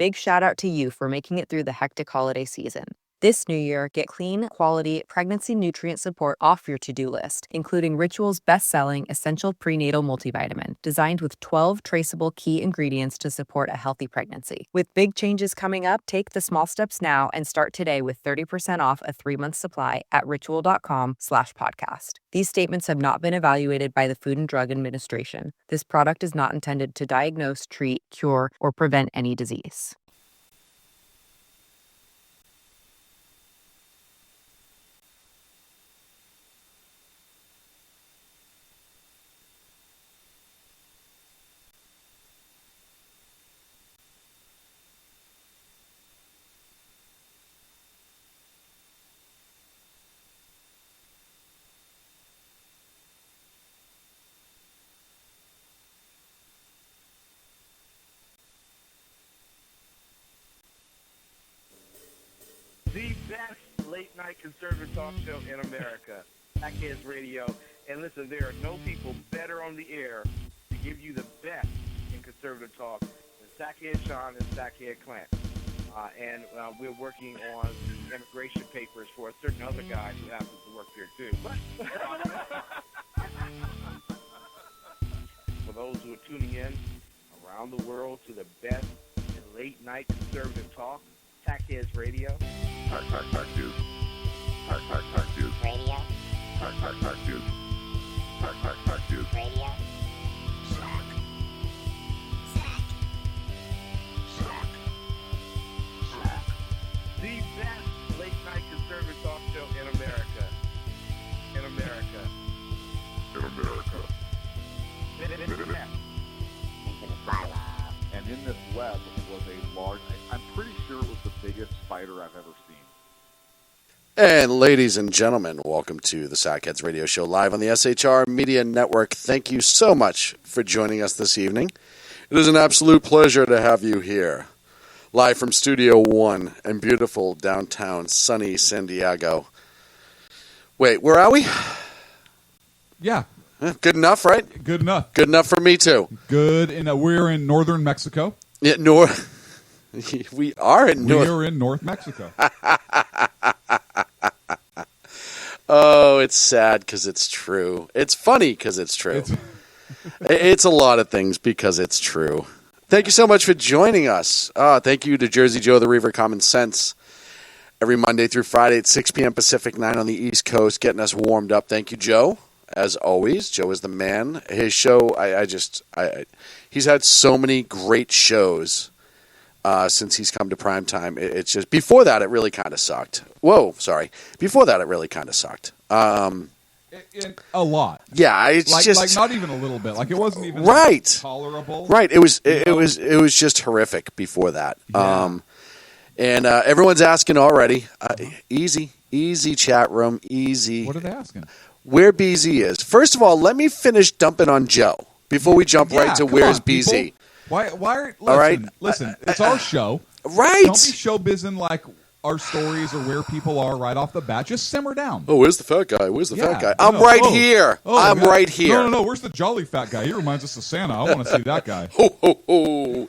big shout out to you for making it through the hectic holiday season. This new year, get clean, quality, pregnancy nutrient support off your to-do list, including Ritual's best-selling Essential Prenatal Multivitamin, designed with 12 traceable key ingredients to support a healthy pregnancy. With big changes coming up, take the small steps now and start today with 30% off a 3-month supply at ritual.com/podcast. These statements have not been evaluated by the Food and Drug Administration. This product is not intended to diagnose, treat, cure, or prevent any disease. The best late-night conservative talk show in America, Sackheads Radio. And listen, there are no people better on the air to give you the best in conservative talk than Sackhead Shaun and Sackhead Clint. And we're working on the immigration papers for a certain other guy who happens to work there too. But for those who are tuning in around the world to the best in late-night conservative talk, Sackheads Radio. Sack dude. Sack dude. Radio. Sack dude. Sack dude. Radio. Sack. The best late-night conservative talk show in America. In America. And in this web was a large, I'm pretty sure it was the biggest spider I've ever seen. And ladies and gentlemen, welcome to the Sackheads Radio Show live on the SHR Media Network. Thank you so much for joining us this evening. It is an absolute pleasure to have you here. Live from Studio 1 in beautiful downtown sunny San Diego. Wait, where are we? Yeah. Good enough, right? Good enough. Good enough for me too. Good. We're in northern Mexico. Yeah, we are in We are in North Mexico. Oh, it's sad because it's true. It's funny because it's true. It's a lot of things because it's true. Thank you so much for joining us. Thank you to Jersey Joe the Reaver Common Sense. Every Monday through Friday at 6 p.m. Pacific, 9 on the East Coast, getting us warmed up. Thank you, Joe. As always, Joe is the man. His show, he's had so many great shows since he's come to primetime. It's just, before that, it really kind of sucked. Whoa, sorry. Before that, it really kind of sucked. A lot. Yeah, it's like, just like not even a little bit. Like it wasn't even right. Tolerable. Right. It was just horrific before that. Yeah. And everyone's asking already. Easy chat room, easy. What are they asking? Where BZ is. First of all, let me finish dumping on Joe before we jump right to where's BZ. People. Why? Listen, all right. Listen, it's our show. Right. Don't be showbizzing like our stories or where people are right off the bat. Just simmer down. Oh, where's the fat guy? Where's the fat guy? I'm here. I'm yeah. right here. No. Where's the jolly fat guy? He reminds us of Santa. I want to see that guy. Ho, ho, ho.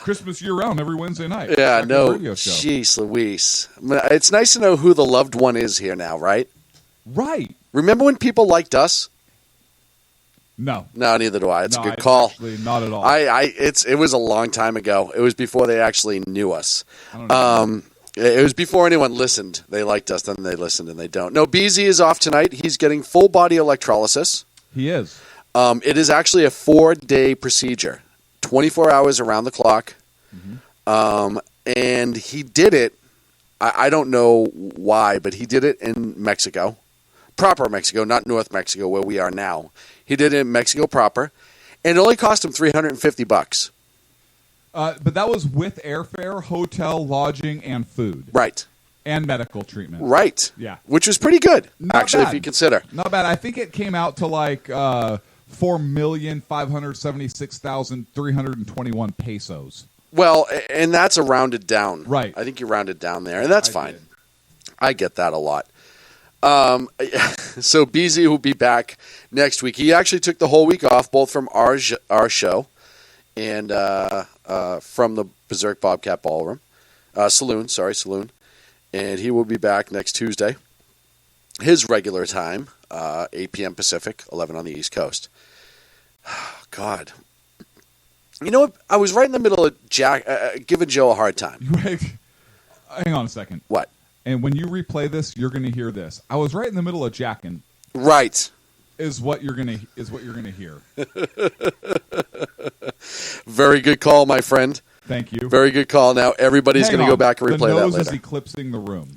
Christmas year-round every Wednesday night. Yeah, no. Jeez Louise. It's nice to know who the loved one is here now, right? Right. Remember when people liked us? No, neither do I. It's a good call. Actually, not at all. It was a long time ago. It was before they actually knew us. It was before anyone listened. They liked us, then they listened, and they don't. No, BZ is off tonight. He's getting full body electrolysis. He is. It is actually a 4-day procedure, 24 hours around the clock. Mm-hmm. And he did it. I don't know why, but he did it in Mexico. Proper Mexico, not North Mexico where we are now. He did it in Mexico proper, and it only cost him $350. But that was with airfare, hotel, lodging, and food. Right. And medical treatment. Right. Yeah. Which was pretty good, Not actually, bad. if you consider. Not bad. I think it came out to like 4,576,321 pesos. Well, and that's a rounded down. Right. I think you rounded down there, and that's fine. did. I get that a lot. So BZ will be back next week. He actually took the whole week off, both from our show and from Berserk Bobcat Ballroom. Saloon. And he will be back next Tuesday. His regular time, 8 p.m. Pacific, 11 on the East Coast. God. You know what? I was right in the middle of giving Joe a hard time. Wait, hang on a second. What? And when you replay this, you're going to hear this. I was right in the middle of jacking. Right. Is what you're gonna hear. Very good call, my friend. Thank you. Very good call. Now everybody's going to go back and replay the nose that later. is eclipsing the room.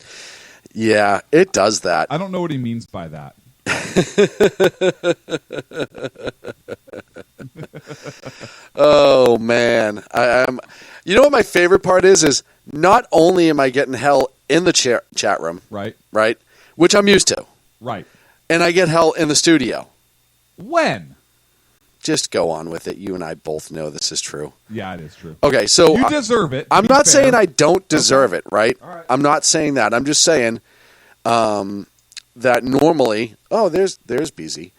Yeah, it does that. I don't know what he means by that. Oh man, I'm. You know what my favorite part is? Is not only am I getting hell in the chat room, Right. which I'm used to, Right. and I get hell in the studio. When? Just go on with it. You and I both know this is true. Yeah, it is true. Okay, so You deserve it. to I'm be not fair. saying I don't deserve it, right? All right. I'm not saying that. I'm just saying that normally. Oh, there's BZ.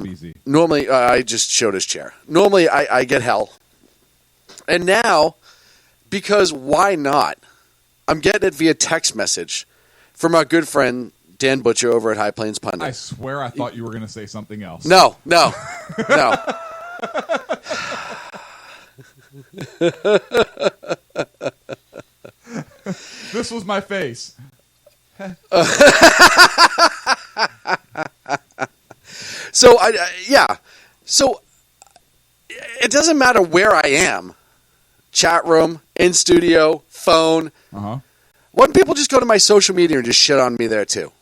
Easy. Normally, I just showed his chair. Normally, I get hell. And now, because why not? I'm getting it via text message from our good friend Dan Butcher over at High Plains Pundit. I swear I thought you were going to say something else. No. This was my face. So, So, it doesn't matter where I am. Chat room, in studio, phone. Uh-huh. Why don't people just go to my social media and just shit on me there, too?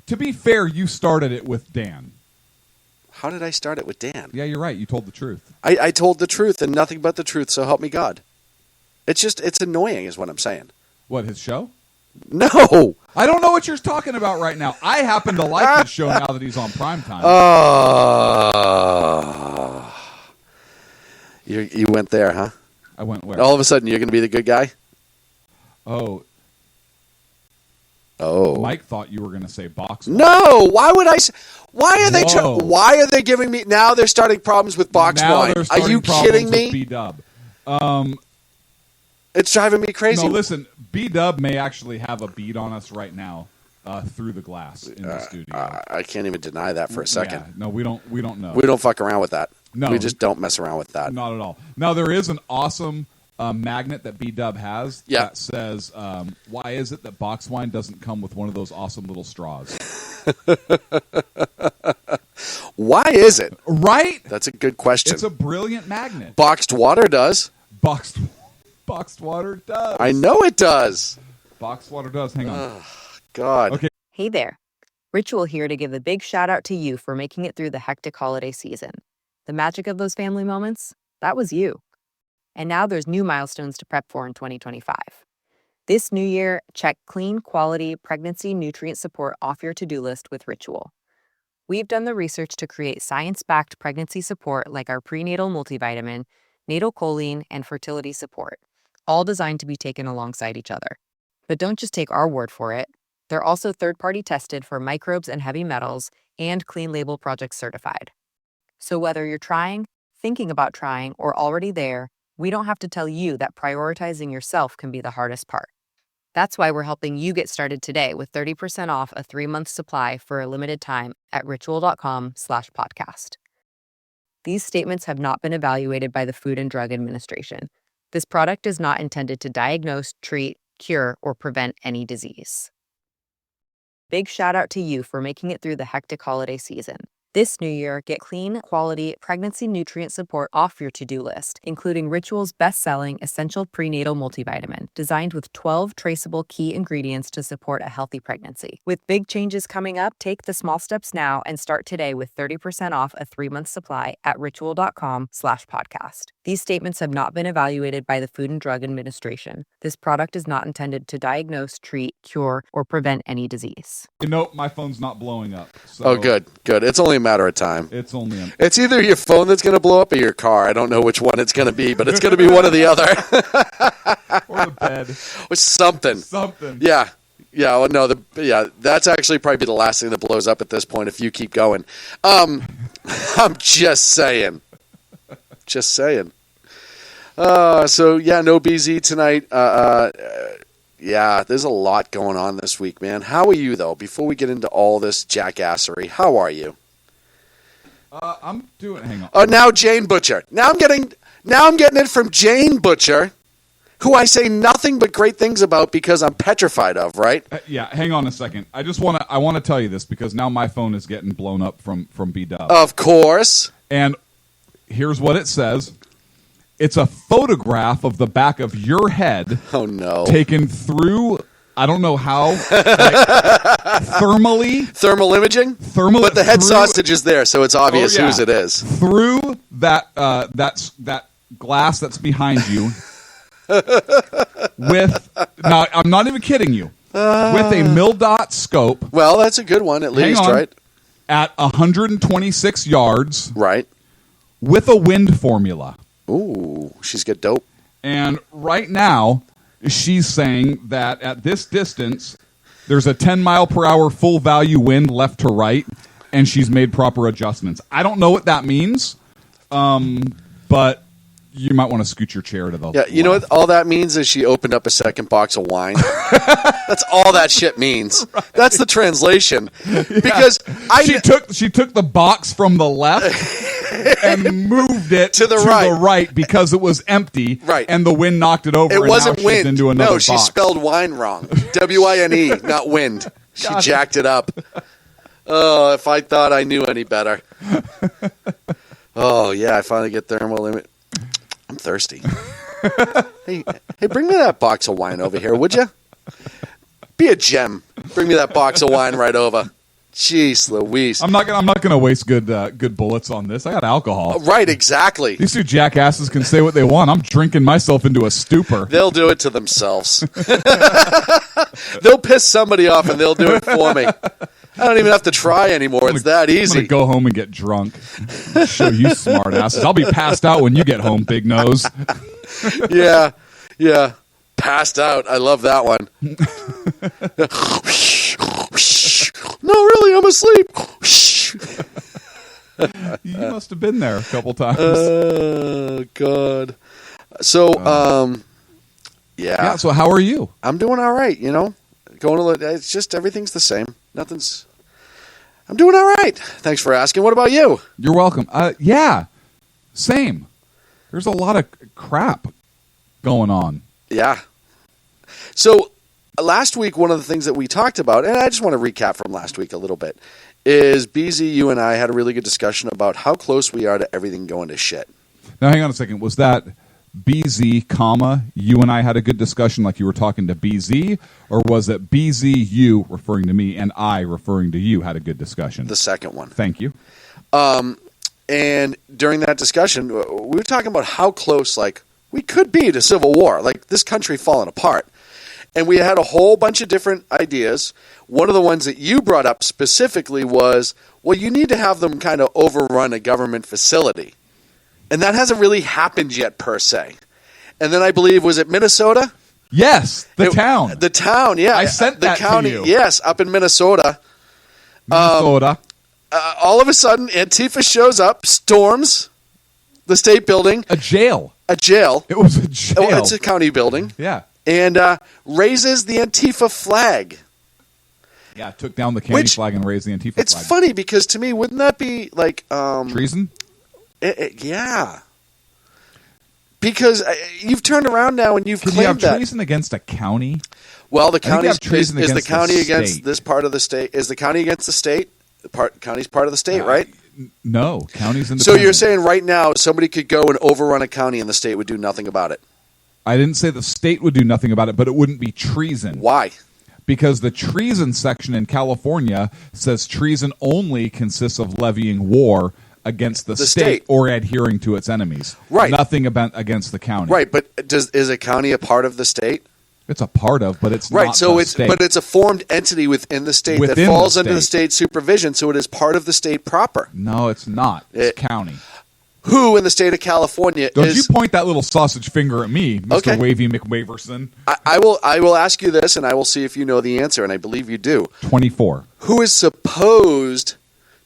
To be fair, you started it with Dan. How did I start it with Dan? Yeah, you're right. You told the truth. I told the truth and nothing but the truth, so help me God. It's annoying is what I'm saying. What, his show? No! I don't know what you're talking about right now. I happen to like his show now that he's on primetime. You went there, huh? I went where? All of a sudden, you're going to be the good guy? Oh, Oh. Mike thought you were going to say box. No! Why would I... Why are they... Whoa. Why are they giving me... Now they're starting problems with box Now wine. they're Are starting you problems kidding with me? B-Dub. It's driving me crazy. No, listen. B-Dub may actually have a beat on us right now through the glass in the studio. I can't even deny that for a second. Yeah, no, we don't know. We don't fuck around with that. No. We just don't mess around with that. Not at all. Now, there is an awesome magnet that B-Dub has that says, why is it that box wine doesn't come with one of those awesome little straws? Why is it? Right? That's a good question. It's a brilliant magnet. Boxed water does. Boxed water does. I know it does. Boxed water does. Hang on. God. Okay. Hey there. Ritual here to give a big shout out to you for making it through the hectic holiday season. The magic of those family moments, that was you. And now there's new milestones to prep for in 2025. This new year, check clean, quality, pregnancy nutrient support off your to-do list with Ritual. We've done the research to create science-backed pregnancy support like our prenatal multivitamin, natal choline, and fertility support, all designed to be taken alongside each other. But don't just take our word for it. They're also third-party tested for microbes and heavy metals and Clean Label Project certified. So whether you're trying, thinking about trying, or already there, we don't have to tell you that prioritizing yourself can be the hardest part. That's why we're helping you get started today with 30% off a 3-month supply for a limited time at ritual.com/podcast. These statements have not been evaluated by the Food and Drug Administration. This product is not intended to diagnose, treat, cure, or prevent any disease. Big shout out to you for making it through the hectic holiday season. This new year, get clean, quality, pregnancy nutrient support off your to-do list, including Ritual's best-selling Essential Prenatal Multivitamin, designed with 12 traceable key ingredients to support a healthy pregnancy. With big changes coming up, take the small steps now and start today with 30% off a 3-month supply at ritual.com/podcast. These statements have not been evaluated by the Food and Drug Administration. This product is not intended to diagnose, treat, cure, or prevent any disease. Nope, my phone's not blowing up. So Oh, good. It's only a matter of time. It's only a... It's either your phone that's going to blow up or your car. I don't know which one it's going to be, but it's going to be one or the other. or the bed. Or something. Something. Yeah. Yeah. Well, no. That's actually probably the last thing that blows up at this point if you keep going. I'm just saying. Just saying. So yeah, no BZ tonight. Yeah, there's a lot going on this week, man. How are you though? Before we get into all this jackassery, how are you? I'm doing. Hang on. Oh, now Jane Butcher. Now I'm getting it from Jane Butcher, who I say nothing but great things about because I'm petrified of. Right? Yeah. Hang on a second. I want to tell you this because now my phone is getting blown up from B-Dub. Of course. And here's what it says. It's a photograph of the back of your head. Oh no! Taken through. I don't know how. Thermally. Thermal imaging. But the head sausage is there, so it's obvious whose it is. Through that glass that's behind you. Now I'm not even kidding you. With a mil-dot scope. Well, that's a good one at least, right? At 126 yards. Right. With a wind formula. Ooh, she's got dope. And right now, she's saying that at this distance, there's a 10-mile-per-hour full value wind left to right, and she's made proper adjustments. I don't know what that means, but you might want to scoot your chair to the Yeah, you know what all that means is she opened up a second box of wine. That's all that shit means. Right. That's the translation. Because she took the box from the left and moved it to the right because it was empty. Right. And the wind knocked it over. It wasn't wind. Into another no, she box. spelled wine wrong. W-I-N-E, not wind. She jacked it up. Oh, if I thought I knew any better. Oh, yeah, I finally get thermal limit. I'm thirsty. hey, bring me that box of wine over here, would you? Be a gem. Bring me that box of wine right over. Jeez Louise. I'm not gonna waste good bullets on this. I got alcohol. Right, exactly. These two jackasses can say what they want. I'm drinking myself into a stupor. They'll do it to themselves. They'll piss somebody off and they'll do it for me. I don't even have to try anymore. It's that easy. I'm going to go home and get drunk. Show you smart asses. I'll be passed out when you get home, big nose. Yeah. Passed out. I love that one. No, really, I'm asleep. You must have been there a couple times. Oh, God. So, yeah. So how are you? I'm doing all right, it's just everything's the same. I'm doing all right. Thanks for asking. What about you? You're welcome. Yeah, same. There's a lot of crap going on. Yeah. So last week, one of the things that we talked about, and I just want to recap from last week a little bit, is BZ, you and I had a really good discussion about how close we are to everything going to shit. Now, hang on a second. Was that BZ, you and I had a good discussion like you were talking to BZ, or was it BZ, you referring to me, and I referring to you had a good discussion? The second one. Thank you. And during that discussion, we were talking about how close, we could be to civil war, this country falling apart. And we had a whole bunch of different ideas. One of the ones that you brought up specifically was, well, you need to have them kind of overrun a government facility. And that hasn't really happened yet, per se. And then I believe, was it Minnesota? Yes, town. The town, yeah. I sent that county, to you. Yes, up in Minnesota. Minnesota. All of a sudden, Antifa shows up, storms the state building. A jail. It was a jail. Oh, it's a county building. Yeah. And raises the Antifa flag. Yeah, took down the county flag and raised the Antifa flag. It's funny because to me, wouldn't that be treason? Yeah. Because you've turned around now and you've Can claimed you have that. treason against a county? Well, the county is against the county the against state. this part of the state. Is the county against the state? County's part of the state, right? No, county's independent. So you're saying right now somebody could go and overrun a county and the state would do nothing about it? I didn't say the state would do nothing about it, but it wouldn't be treason. Why? Because the treason section in California says treason only consists of levying war against the state or adhering to its enemies. Right. Nothing about against the county. Right, but is a county a part of the state? It's a part of, but it's right. Not So the it's state. But it's a formed entity within the state that falls under the state supervision. So it is part of the state proper. No, it's not. It's county. Who in the state of California Don't you point that little sausage finger at me, Mr. Okay. Wavy McWaverson. I will ask you this, and I will see if you know the answer, and I believe you do. 24. Who is supposed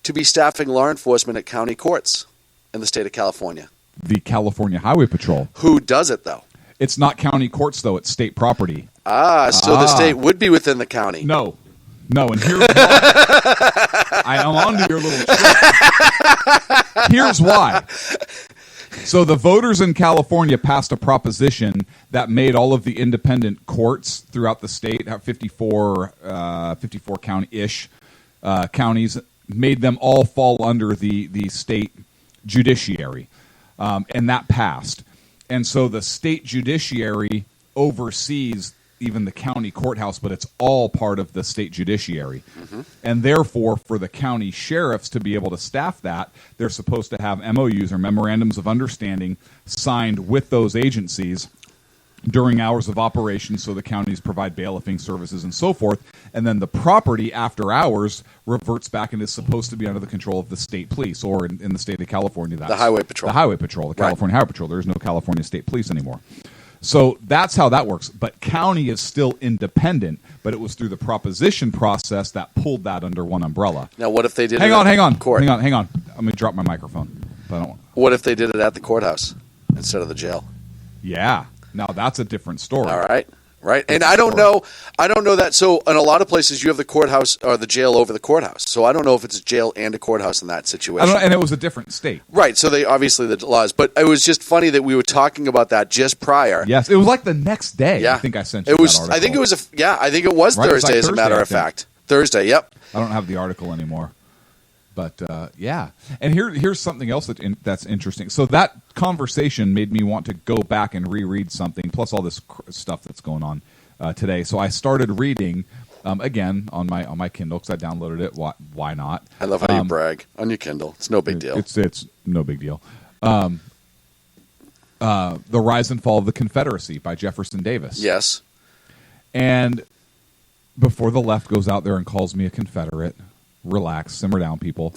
to be staffing law enforcement at county courts in the state of California? the California Highway Patrol. Who does it, though? It's not county courts, though. It's state property. So the state would be within the county. No, and here's why. I am on to your little trick. Here's why. So the voters in California passed a proposition that made all of the independent courts throughout the state, 54 county-ish counties, made them all fall under the state judiciary, and that passed. And so the state judiciary oversees even the county courthouse, but it's all part of the state judiciary. Mm-hmm. And therefore, for the county sheriffs to be able to staff that, they're supposed to have MOUs or memorandums of understanding signed with those agencies during hours of operation so the counties provide bailiffing services and so forth. And then the property after hours reverts back and is supposed to be under the control of the state police, or in the state of California, that's the Highway Patrol. The Highway Patrol, the California Highway Patrol. There is no California State Police anymore. So that's how that works. But county is still independent, but it was through the proposition process that pulled that under one umbrella. Now, what if they did hang it on, court? Hang on. I'm going to drop my microphone. But I don't want... What if they did it at the courthouse instead of the jail? Yeah. Now, that's a different story. All right. Right. And I don't know that. So in a lot of places, you have the courthouse or the jail over the courthouse. So I don't know if it's a jail and a courthouse in that situation. And it was a different state. Right. So they obviously the laws. But it was just funny that we were talking about that just prior. Yes. It was like the next day. Yeah. I think I sent you it was, that article. I think it was Right? Thursday, It was like as a matter of fact. Thursday. Yep. I don't have the article anymore. But, yeah. And here's something else that's interesting. So that conversation made me want to go back and reread something, plus all this stuff that's going on today. So I started reading, again, on my Kindle, because I downloaded it. Why not? I love how you brag on your Kindle. It's no big deal. It's no big deal. The Rise and Fall of the Confederacy by Jefferson Davis. Yes. And before the left goes out there and calls me a Confederate, relax, simmer down, people.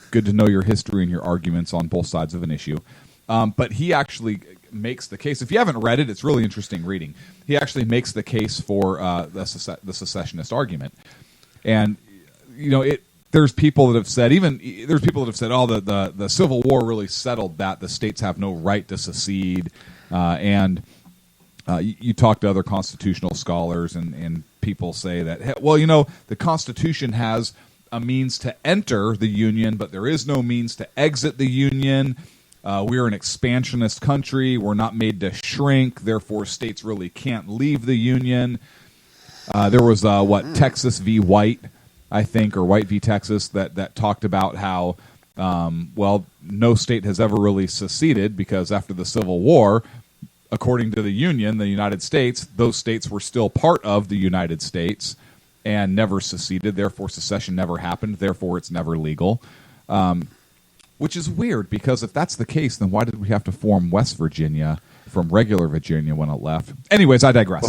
Good to know your history and your arguments on both sides of an issue. But he actually makes the case. If you haven't read it, it's really interesting reading. He actually makes the case for the secessionist argument. And, there's people that have said, oh, the Civil War really settled that the states have no right to secede. And you talk to other constitutional scholars, and people say that, well, the Constitution has a means to enter the Union, but there is no means to exit the Union. We're an expansionist country. We're not made to shrink. Therefore, states really can't leave the Union. There was, Texas v. White, I think, or White v. Texas, that talked about how, no state has ever really seceded because after the Civil War, according to the Union, the United States, those states were still part of the United States and never seceded. Therefore, secession never happened. Therefore, it's never legal. Which is weird, because if that's the case, then why did we have to form West Virginia from regular Virginia when it left? Anyways, I digress.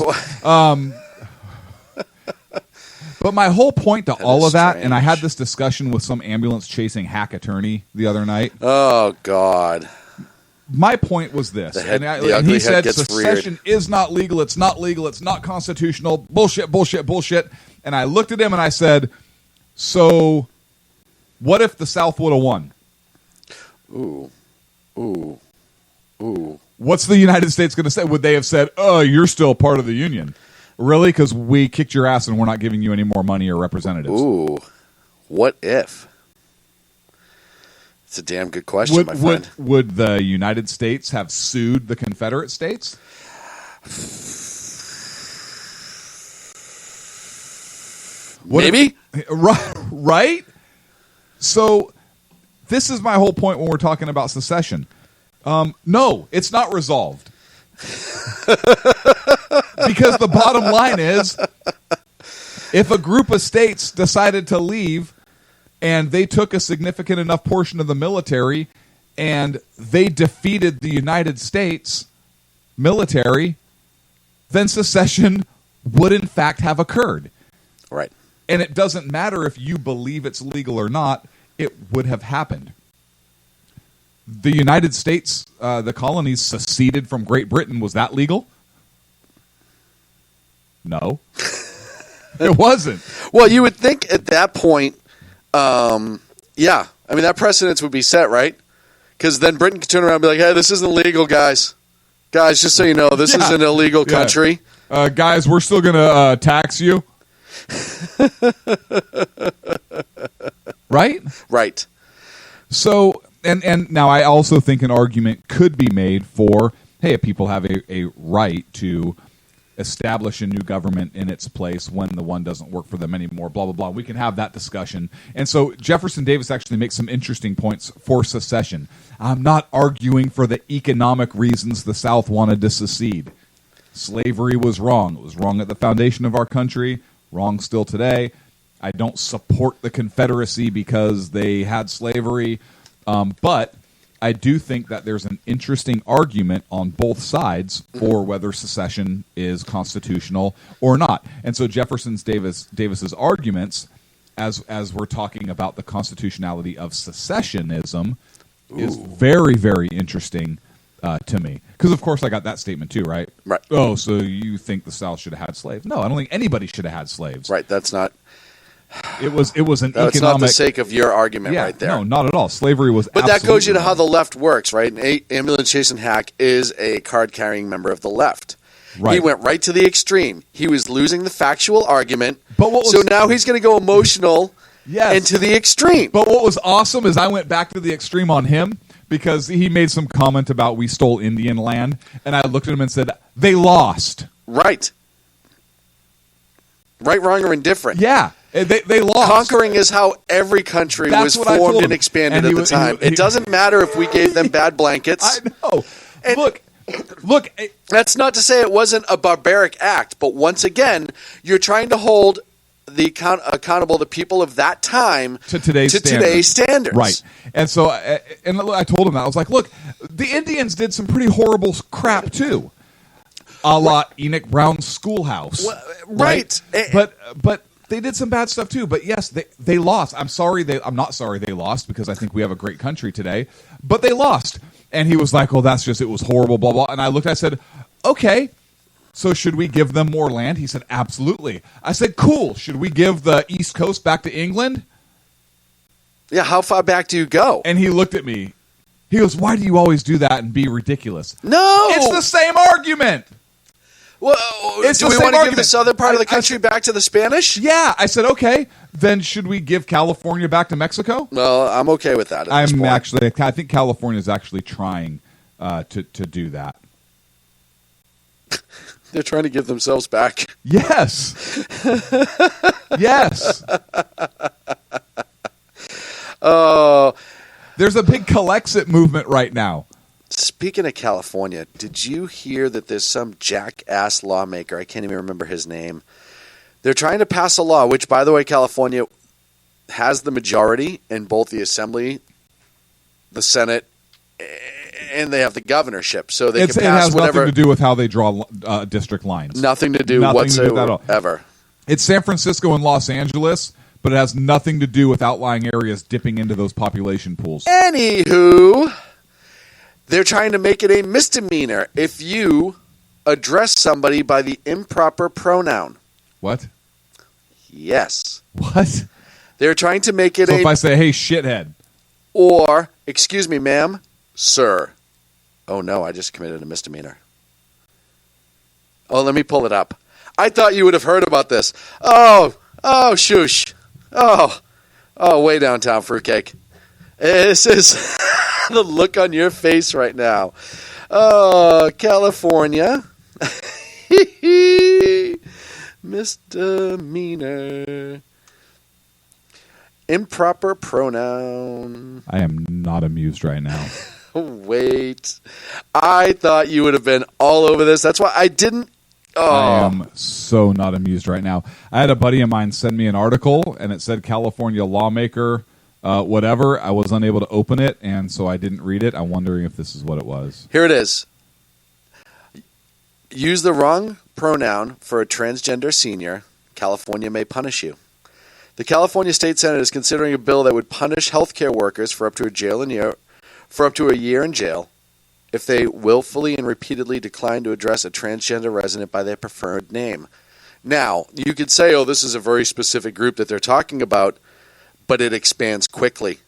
But my whole point to all of that, and I had this discussion with some ambulance-chasing hack attorney the other night. Oh, God. My point was this, and he said secession is not legal, it's not legal, it's not constitutional, bullshit, bullshit, bullshit. And I looked at him and I said, so what if the South would have won? Ooh. What's the United States going to say? Would they have said, oh, you're still part of the Union? Really? Because we kicked your ass and we're not giving you any more money or representatives. Ooh. What if? It's a damn good question, my friend. Would the United States have sued the Confederate States? Maybe. Right? So this is my whole point when we're talking about secession. No, it's not resolved. Because the bottom line is, if a group of states decided to leave and they took a significant enough portion of the military and they defeated the United States military, then secession would in fact have occurred. Right. And it doesn't matter if you believe it's legal or not, it would have happened. The United States, the colonies seceded from Great Britain. Was that legal? No. It wasn't. Well, you would think at that point, yeah. I mean, that precedence would be set, right? Because then Britain can turn around and be like, hey, this isn't legal, guys. Guys, just so you know, this is an illegal country. Guys, we're still going to tax you. Right? Right. So, and now I also think an argument could be made for, hey, people have a right to establish a new government in its place when the one doesn't work for them anymore, blah, blah, blah. We can have that discussion. And so Jefferson Davis actually makes some interesting points for secession. I'm not arguing for the economic reasons the South wanted to secede. Slavery was wrong. It was wrong at the foundation of our country, wrong still today. I don't support the Confederacy because they had slavery, but I do think that there's an interesting argument on both sides for whether secession is constitutional or not. And so Davis's arguments, as we're talking about the constitutionality of secessionism, is very, very interesting to me. Because, of course, I got that statement too, right? Right. Oh, so you think the South should have had slaves? No, I don't think anybody should have had slaves. Right. That's not... It was an That's economic... not the sake of your argument right there. No, not at all. Slavery was But that goes you to absolutely how the left works, right? Ambulance Jason Hack is a card-carrying member of the left. Right. He went right to the extreme. He was losing the factual argument, But so now he's going to go emotional Yes. into the extreme. But what was awesome is I went back to the extreme on him because he made some comment about we stole Indian land, and I looked at him and said, they lost. Right. Right, wrong, or indifferent. Yeah. They lost. Conquering is how every country That's was what I told formed him. and expanded And at he the was- time. he- It doesn't matter if we gave them bad blankets. I know. And- Look. That's not to say it wasn't a barbaric act, but once again, you're trying to hold the accountable the people of that time To today's standards. Right. And so, and I told him that. I was like, look, the Indians did some pretty horrible crap too. A la Enoch Brown's schoolhouse. Well, right. But they did some bad stuff too. But yes, they lost. I'm not sorry they lost because I think we have a great country today. But they lost. And he was like, oh, it was horrible, blah, blah. And I looked, I said, okay, so should we give them more land? He said, absolutely. I said, cool. Should we give the East Coast back to England? Yeah, how far back do you go? And he looked at me. He goes, why do you always do that and be ridiculous? No! It's the same argument. Well, It's do the we same want to give argument. the southern part of the I country back to the Spanish? Yeah. I said, okay, then should we give California back to Mexico? Well, I'm okay with that at this point. I think California is actually trying to do that. They're trying to give themselves back. Yes. Yes. Oh, There's a big Calexit movement right now. speaking of California, did you hear that there's some jackass lawmaker? I can't even remember his name. They're trying to pass a law, which, by the way, California has the majority in both the Assembly, the Senate, and they have the governorship. So they can It pass has whatever. nothing to do with how they draw district lines. Nothing to do Nothing to do with that at all. whatsoever. It's San Francisco and Los Angeles, but it has nothing to do with outlying areas dipping into those population pools. Anywho, they're trying to make it a misdemeanor if you address somebody by the improper pronoun. What? Yes. What? They're trying to make it So if I say, hey, shithead. or, excuse me, ma'am, sir. Oh, no, I just committed a misdemeanor. Oh, let me pull it up. I thought you would have heard about this. Oh, shoosh. Oh, way downtown, fruitcake. This is the look on your face right now. Oh, California. Misdemeanor. Improper pronoun. I am not amused right now. Wait. I thought you would have been all over this. That's why I didn't. Oh. I am so not amused right now. I had a buddy of mine send me an article, and it said California lawmaker, whatever. I was unable to open it, and so I didn't read it. I'm wondering if this is what it was. Here it is. Use the wrong pronoun for a transgender senior. California may punish you. The California State Senate is considering a bill that would punish healthcare workers for up to a year in jail if they willfully and repeatedly decline to address a transgender resident by their preferred name. Now, you could say, oh, this is a very specific group that they're talking about, but it expands quickly.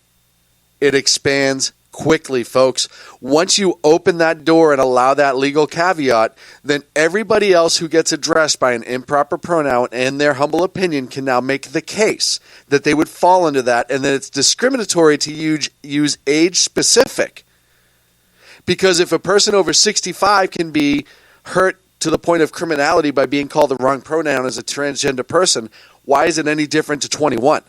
It expands quickly, folks. Once you open that door and allow that legal caveat, then everybody else who gets addressed by an improper pronoun, in their humble opinion, can now make the case that they would fall into that, and that it's discriminatory to use age-specific. Because if a person over 65 can be hurt to the point of criminality by being called the wrong pronoun as a transgender person, why is it any different to 21?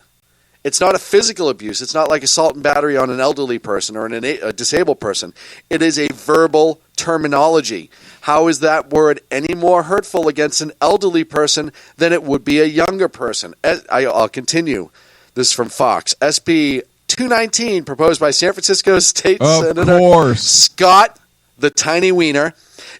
It's not a physical abuse. It's not like assault and battery on an elderly person or a disabled person. It is a verbal terminology. How is that word any more hurtful against an elderly person than it would be a younger person? I'll continue. This is from Fox. SB 219, proposed by San Francisco State Senator Scott the Tiny Wiener,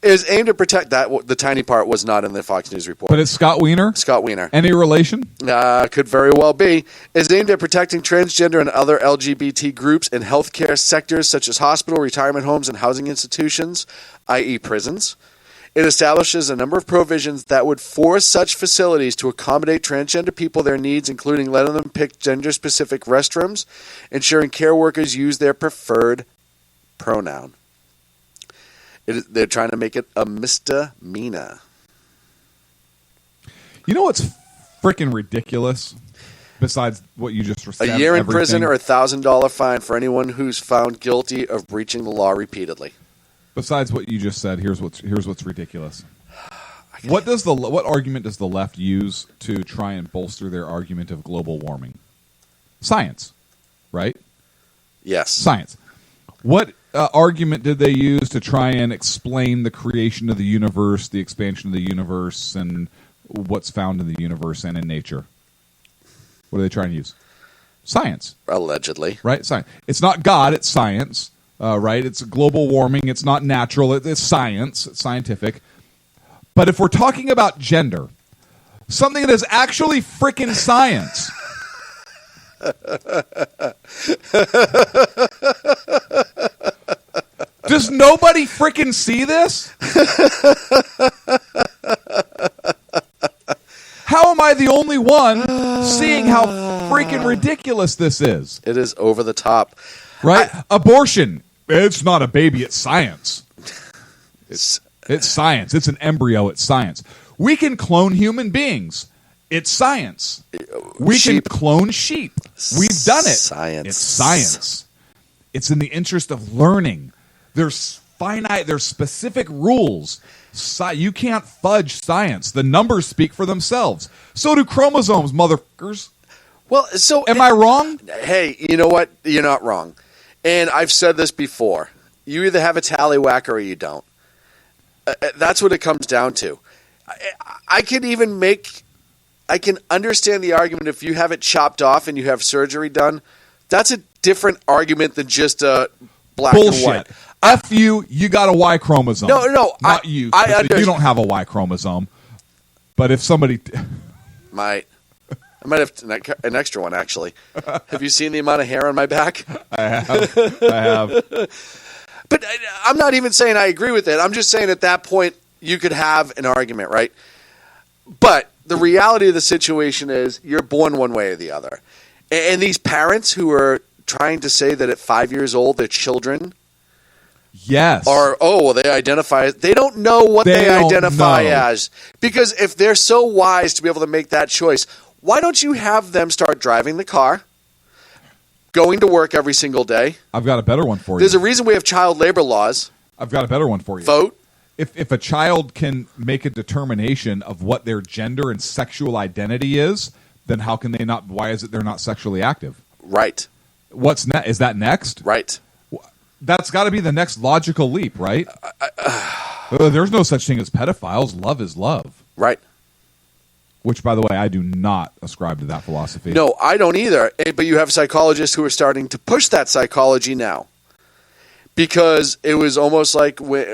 is aimed to protect that. The tiny part was not in the Fox News report. But it's Scott Wiener? Scott Wiener. Any relation? Could very well be. Is aimed at protecting transgender and other LGBT groups in healthcare sectors such as hospital, retirement homes, and housing institutions, i.e. prisons. It establishes a number of provisions that would force such facilities to accommodate transgender people their needs, including letting them pick gender-specific restrooms, ensuring care workers use their preferred pronoun. They're trying to make it a misdemeanor. You know what's freaking ridiculous? Besides what you just said, a year in prison or $1,000 fine for anyone who's found guilty of breaching the law repeatedly. Besides what you just said, here's what's ridiculous. What argument does the left use to try and bolster their argument of global warming? Science, right? Yes. Science. What argument did they use to try and explain the creation of the universe, the expansion of the universe, and what's found in the universe and in nature? What are they trying to use? Science. Allegedly. Right? Science. It's not God, it's science. Right? It's global warming. It's not natural. It's science. It's scientific. But if we're talking about gender, something that is actually freaking science... Does nobody freaking see this? How am I the only one seeing how freaking ridiculous this is? It is over the top. Right? Abortion. It's not a baby, it's science. It's science. It's an embryo, it's science. We can clone human beings. It's science. We can clone sheep. We've done it. Science. It's science. It's in the interest of learning. There's specific rules. You can't fudge science. The numbers speak for themselves. So do chromosomes, motherfuckers. Well, so am I wrong? Hey, you know what? You're not wrong. And I've said this before. You either have a tallywhacker or you don't. That's what it comes down to. I can understand the argument if you have it chopped off and you have surgery done. That's a different argument than just a black Bullshit. and white. F you got a Y chromosome. No, not you. You don't have a Y chromosome. But if somebody... I might have an extra one, actually. Have you seen the amount of hair on my back? I have. But I'm not even saying I agree with it. I'm just saying at that point, you could have an argument, right? But the reality of the situation is you're born one way or the other. And these parents who are trying to say that at 5 years old, their children... Yes. They identify... They don't know what they identify as. Because if they're so wise to be able to make that choice, why don't you have them start driving the car, going to work every single day? I've got a better one for you. There's a reason we have child labor laws. I've got a better one for you. Vote. If a child can make a determination of what their gender and sexual identity is, then how can they not... Why is it they're not sexually active? Right. What's next? Is that next? Right. That's got to be the next logical leap, right? There's no such thing as pedophiles. Love is love. Right. Which, by the way, I do not ascribe to that philosophy. No, I don't either. But you have psychologists who are starting to push that psychology now. Because it was almost like with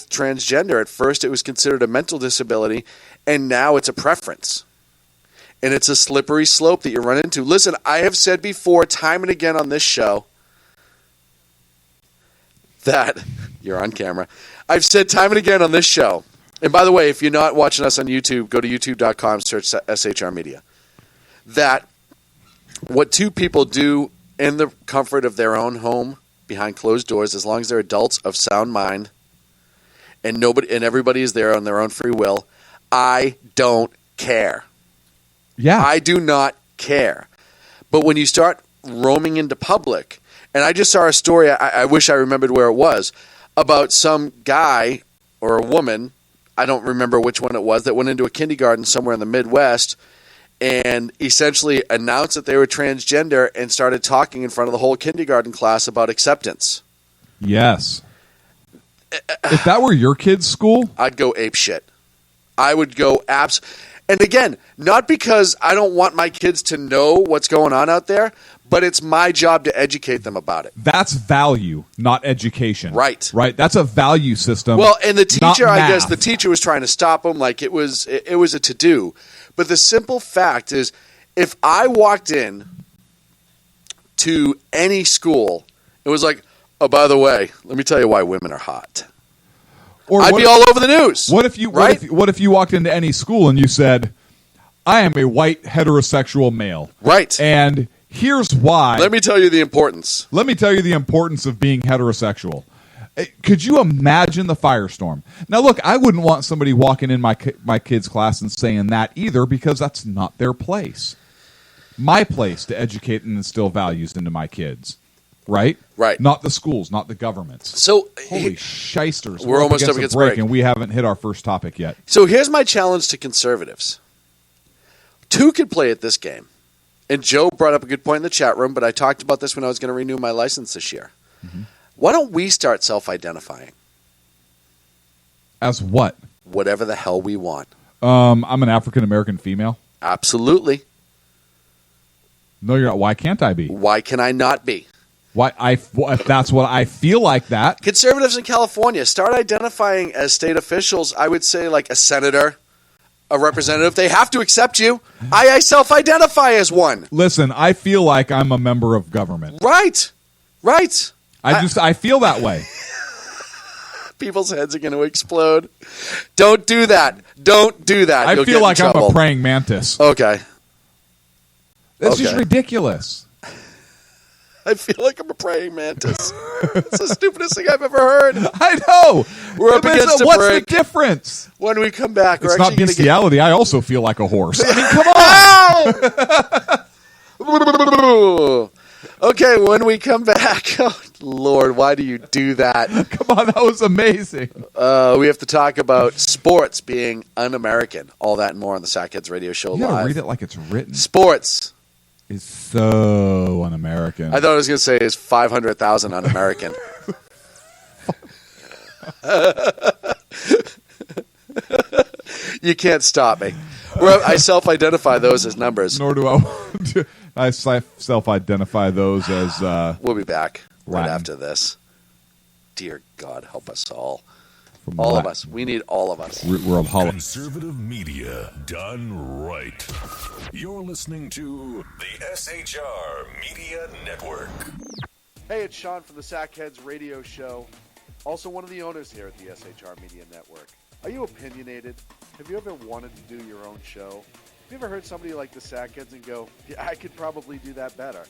transgender. At first, it was considered a mental disability, and now it's a preference. And it's a slippery slope that you run into. Listen, I have said before, time and again on this show, that you're on camera. I've said time and again on this show, and by the way, if you're not watching us on YouTube, go to youtube.com, search SHR Media, that what two people do in the comfort of their own home behind closed doors as long as they're adults of sound mind and everybody is there on their own free will. I don't care. Yeah. I do not care. But when you start roaming into public, and I just saw a story, I wish I remembered where it was, about some guy or a woman, I don't remember which one it was, that went into a kindergarten somewhere in the Midwest and essentially announced that they were transgender and started talking in front of the whole kindergarten class about acceptance. Yes. If that were your kid's school, I'd go ape shit. I would go And again, not because I don't want my kids to know what's going on out there, but it's my job to educate them about it. that's value, not education. Right. Right. That's a value system. Well, and the teacher, not I guess math. the teacher was trying to stop him like it was a to-do. But the simple fact is, if I walked in to any school, it was like, oh, by the way, let me tell you why women are hot. Or I'd what be if- all over the news. What if you right? what if you walked into any school and you said, I am a white heterosexual male. Right. And here's why. Let me tell you the importance. Let me tell you the importance of being heterosexual. Could you imagine the firestorm? Now, look, I wouldn't want somebody walking in my kid's class and saying that either, because that's not their place. My place to educate and instill values into my kids, right? Right. Not the schools, not the governments. So Holy shysters. We're almost up a against break, break. and we haven't hit our first topic yet. So here's my challenge to conservatives. Two could play at this game. And Joe brought up a good point in the chat room, but I talked about this when I was going to renew my license this year. Mm-hmm. Why don't we start self-identifying? As what? Whatever the hell we want. I'm an African-American female. Absolutely. No, you're not. Why can't I be? Why can I not be? Why? If that's what I feel like that. Conservatives in California, start identifying as state officials. I would say like a senator, a representative. They have to accept you. I self-identify as one. Listen, I feel like I'm a member of government. Right. Right. I feel that way. People's heads are going to explode. Don't do that. Don't do that. I You'll feel get in like I'm trouble. a praying mantis. Okay. That's just Okay. ridiculous. I feel like I'm a praying mantis. It's the stupidest thing I've ever heard. I know. We're up against a What's break. the difference? When we come back, It's we're not actually going to get... bestiality. I also feel like a horse. I mean, come on. Okay, when we come back, oh, Lord, why do you do that? Come on, that was amazing. We have to talk about sports being un-American. All that and more on the Sackheads Radio Show You gotta live. read it like it's written. Sports. It's so un-American. I thought I was going to say is 500,000 un-American. You can't stop me. I self-identify those as numbers. Nor do I. I self-identify those as We'll be back right Latin. after this. Dear God, help us all. from All of Latin. us. We need all of us. We're of Hollow. Conservative media done right. You're listening to the SHR Media Network. Hey, it's Sean from the Sackheads Radio Show. Also one of the owners here at the SHR Media Network. Are you opinionated? Have you ever wanted to do your own show? Have you ever heard somebody like the Sackheads and go, yeah, I could probably do that better?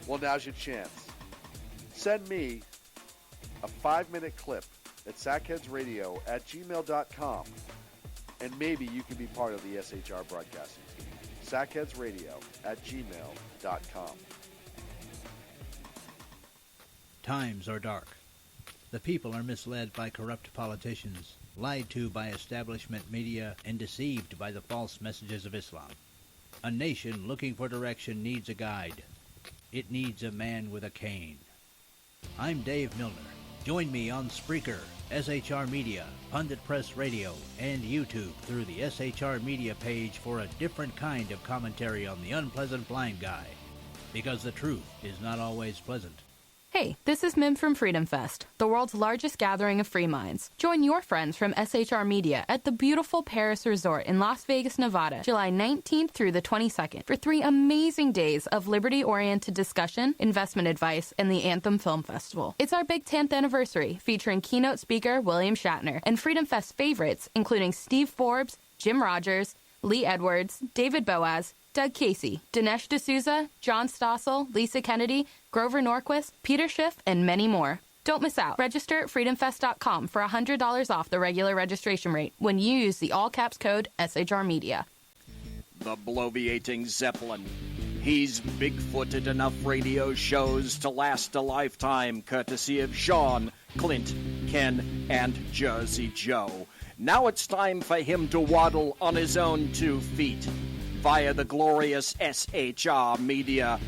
Well, now's your chance. Send me a 5-minute clip at sackheadsradio@gmail.com, and maybe you can be part of the SHR broadcasting team. sackheadsradio@gmail.com. Times are dark. The people are misled by corrupt politicians, lied to by establishment media, and deceived by the false messages of Islam. A nation looking for direction needs a guide. It needs a man with a cane. I'm Dave Milner. Join me on Spreaker, SHR Media, Pundit Press Radio, and YouTube through the SHR Media page for a different kind of commentary on the unpleasant blind guy. Because the truth is not always pleasant. Hey, this is Mim from Freedom Fest, the world's largest gathering of free minds. Join your friends from SHR Media at the beautiful Paris Resort in Las Vegas, Nevada, July 19th through the 22nd for 3 amazing days of liberty-oriented discussion, investment advice, and the Anthem Film Festival. It's our big 10th anniversary, featuring keynote speaker William Shatner and Freedom Fest favorites, including Steve Forbes, Jim Rogers, Lee Edwards, David Boaz, Doug Casey, Dinesh D'Souza, John Stossel, Lisa Kennedy, Grover Norquist, Peter Schiff, and many more. Don't miss out. Register at freedomfest.com for $100 off the regular registration rate when you use the all-caps code SHR Media. The bloviating Zeppelin. He's big-footed enough radio shows to last a lifetime, courtesy of Shaun, Clint, Ken, and Jersey Joe. Now it's time for him to waddle on his own 2 feet via the glorious SHR Media.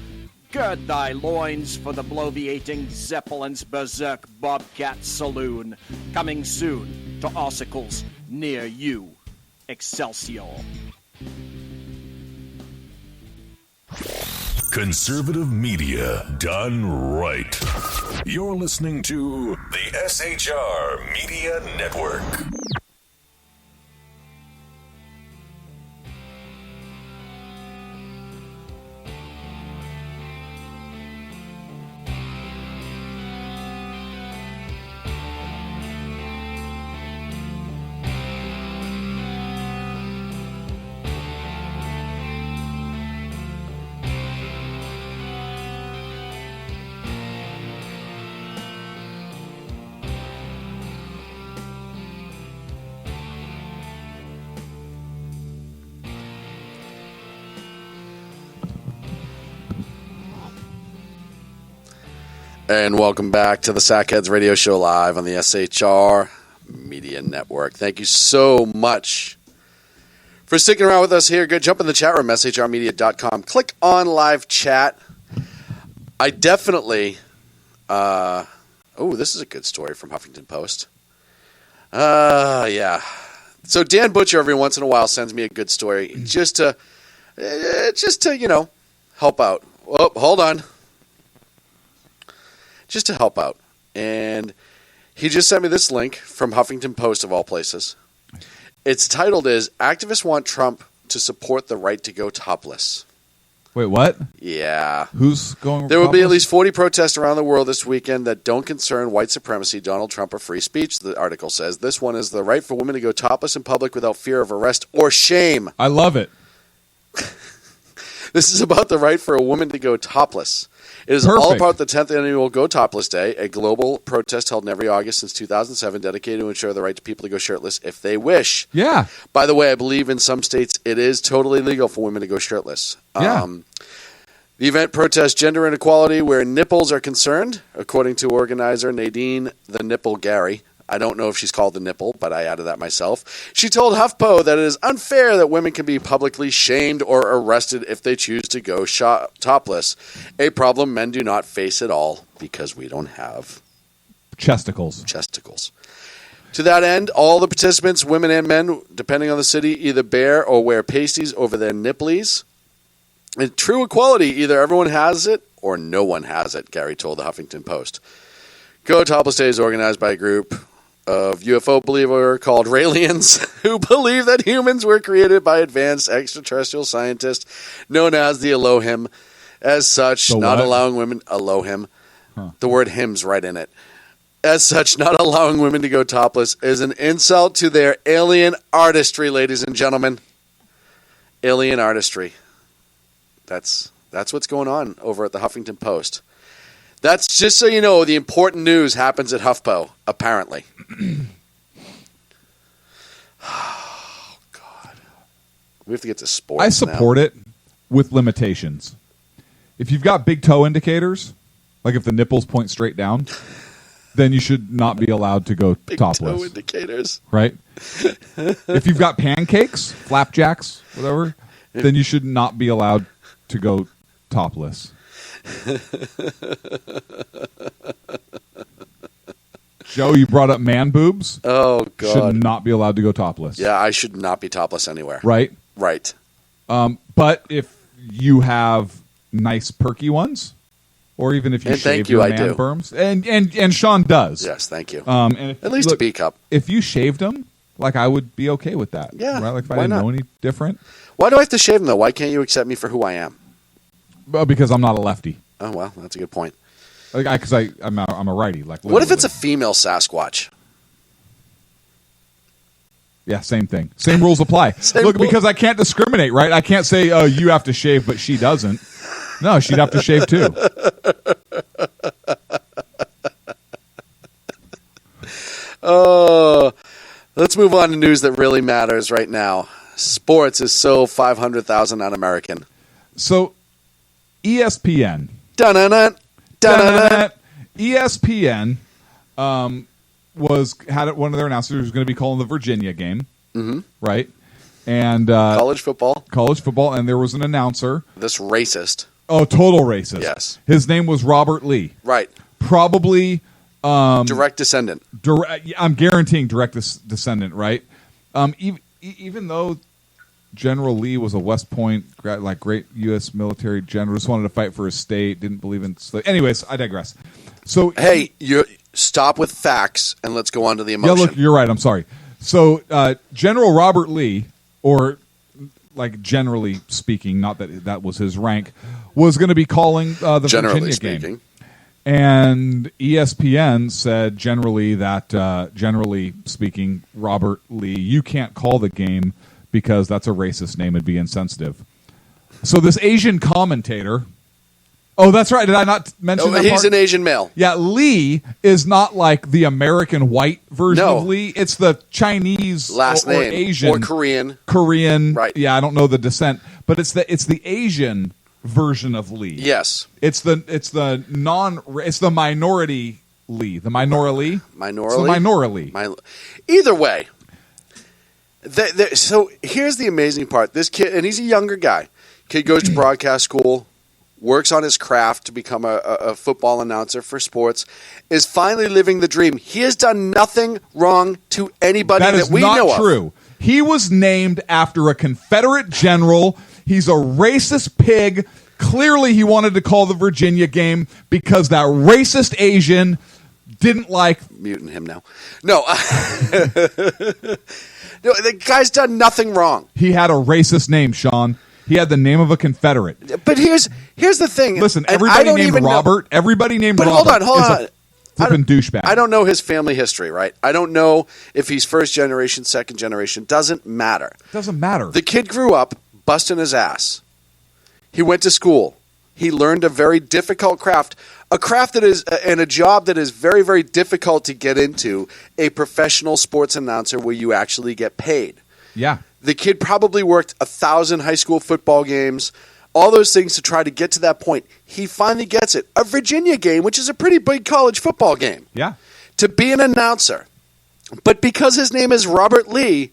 Gird thy loins for the bloviating Zeppelin's Berserk Bobcat Saloon. Coming soon to ossicles near you. Excelsior. Conservative media done right. You're listening to the SHR Media Network. And welcome back to the Sackheads Radio Show live on the SHR Media Network. Thank you so much for sticking around with us here. Go jump in the chat room, shrmedia.com. Click on live chat. I definitely, this is a good story from Huffington Post. Yeah. So Dan Butcher every once in a while sends me a good story just to help out. Oh, hold on. Just to help out. And he just sent me this link from Huffington Post, of all places. Its titled is, Activists Want Trump to Support the Right to Go Topless. Wait, what? Yeah. Who's going There will be topless? at least 40 protests around the world this weekend that don't concern white supremacy, Donald Trump, or free speech, the article says. This one is the right for women to go topless in public without fear of arrest or shame. I love it. This is about the right for a woman to go topless. It is all about the 10th annual Go Topless Day, a global protest held in every August since 2007, dedicated to ensure the right to people to go shirtless if they wish. Yeah. By the way, I believe in some states it is totally legal for women to go shirtless. Yeah. The event protests gender inequality where nipples are concerned, according to organizer Nadine the Nipple Gary. I don't know if she's called the nipple, but I added that myself. She told HuffPo that it is unfair that women can be publicly shamed or arrested if they choose to go topless, a problem men do not face at all because we don't have chesticles. To that end, all the participants, women and men, depending on the city, either bear or wear pasties over their nipplies. In true equality, either everyone has it or no one has it, Gary told the Huffington Post. Go Topless Day is organized by a group of UFO believer called Raelians who believe that humans were created by advanced extraterrestrial scientists known as the Elohim. As such, not allowing women Elohim. The word hymn's right in it. As such, not allowing women to go topless is an insult to their alien artistry, ladies and gentlemen. Alien artistry. That's what's going on over at the Huffington Post. That's just so you know, the important news happens at HuffPo, apparently. Oh, God. We have to get to sports I support it with limitations. If you've got big toe indicators, like if the nipples point straight down, then you should not be allowed to go big topless. Toe indicators. Right? If you've got pancakes, flapjacks, whatever, then you should not be allowed to go topless. Joe, you brought up man boobs. Oh, God. Should not be allowed to go topless. Yeah, I should not be topless anywhere. Right? Right. But if you have nice perky ones, or even if you shave your man berms, and Shaun does. Yes, thank you. And if, at least a B cup. If you shaved them, like I would be okay with that. Yeah. Right? Like if I why didn't not? know any different. Why do I have to shave them, though? Why can't you accept me for who I am? Well, because I'm not a lefty. Oh, well, that's a good point. Because I'm a righty. Like, what if it's a female Sasquatch? Yeah, same thing. Same rules apply. Because I can't discriminate, right? I can't say, oh, you have to shave, but she doesn't. No, she'd have to shave too. Oh, let's move on to news that really matters right now. Sports is so 500,000 un-American. So, ESPN. Dun-dun-dun, dun-dun-dun. ESPN had one of their announcers was going to be calling the Virginia game, right? And College football, and there was an announcer. This racist. Oh, total racist. Yes. His name was Robert Lee. Right. Probably direct descendant. I'm guaranteeing direct descendant, right? Even though General Lee was a West Point, great U.S. military general, just wanted to fight for his state, didn't believe in slavery. Anyways, I digress. So, hey, you stop with facts and let's go on to the emotion. Yeah, look, you're right. I'm sorry. So, General Robert Lee, or generally speaking, not that was his rank, was going to be calling the Virginia game. And ESPN said generally speaking, Robert Lee, you can't call the game because that's a racist name and be insensitive. So this Asian commentator, oh, that's right. Did I not mention that he's part? An Asian male. Yeah, Lee is not like the American white version of Lee. It's the Chinese last or name Asian or Korean. Right. Yeah, I don't know the descent, but it's the Asian version of Lee. Yes. It's the minority Lee. The minority Lee? Minority. Either way. So here's the amazing part. This kid, and he's a younger guy. Kid goes to broadcast school, works on his craft to become a football announcer for sports, is finally living the dream. He has done nothing wrong to anybody that we know of. That is not true. He was named after a Confederate general. He's a racist pig. Clearly, he wanted to call the Virginia game because that racist Asian didn't like... Muting him now. No. No, the guy's done nothing wrong. He had a racist name, Sean. He had the name of a Confederate. But here's the thing. Listen, everybody named Robert. Everybody named Robert. But hold on. Flipping douchebag. I don't know his family history, right? I don't know if he's first generation, second generation. Doesn't matter. Doesn't matter. The kid grew up busting his ass. He went to school. He learned a very difficult craft, a craft that is, and a job that is very, very difficult to get into, a professional sports announcer where you actually get paid. Yeah. The kid probably worked 1,000 high school football games, all those things to try to get to that point. He finally gets it. A Virginia game, which is a pretty big college football game. Yeah. To be an announcer. But because his name is Robert Lee,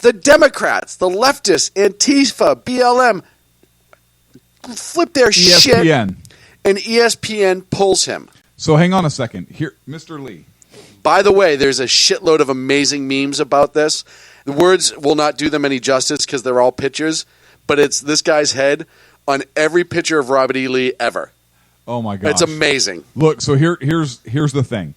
the Democrats, the leftists, Antifa, BLM, flip their shit. ESPN. And ESPN pulls him. So hang on a second. Here, Mr. Lee. By the way, there's a shitload of amazing memes about this. The words will not do them any justice because they're all pictures, but it's this guy's head on every picture of Robert E. Lee ever. Oh my gosh. It's amazing. Look, so here's the thing.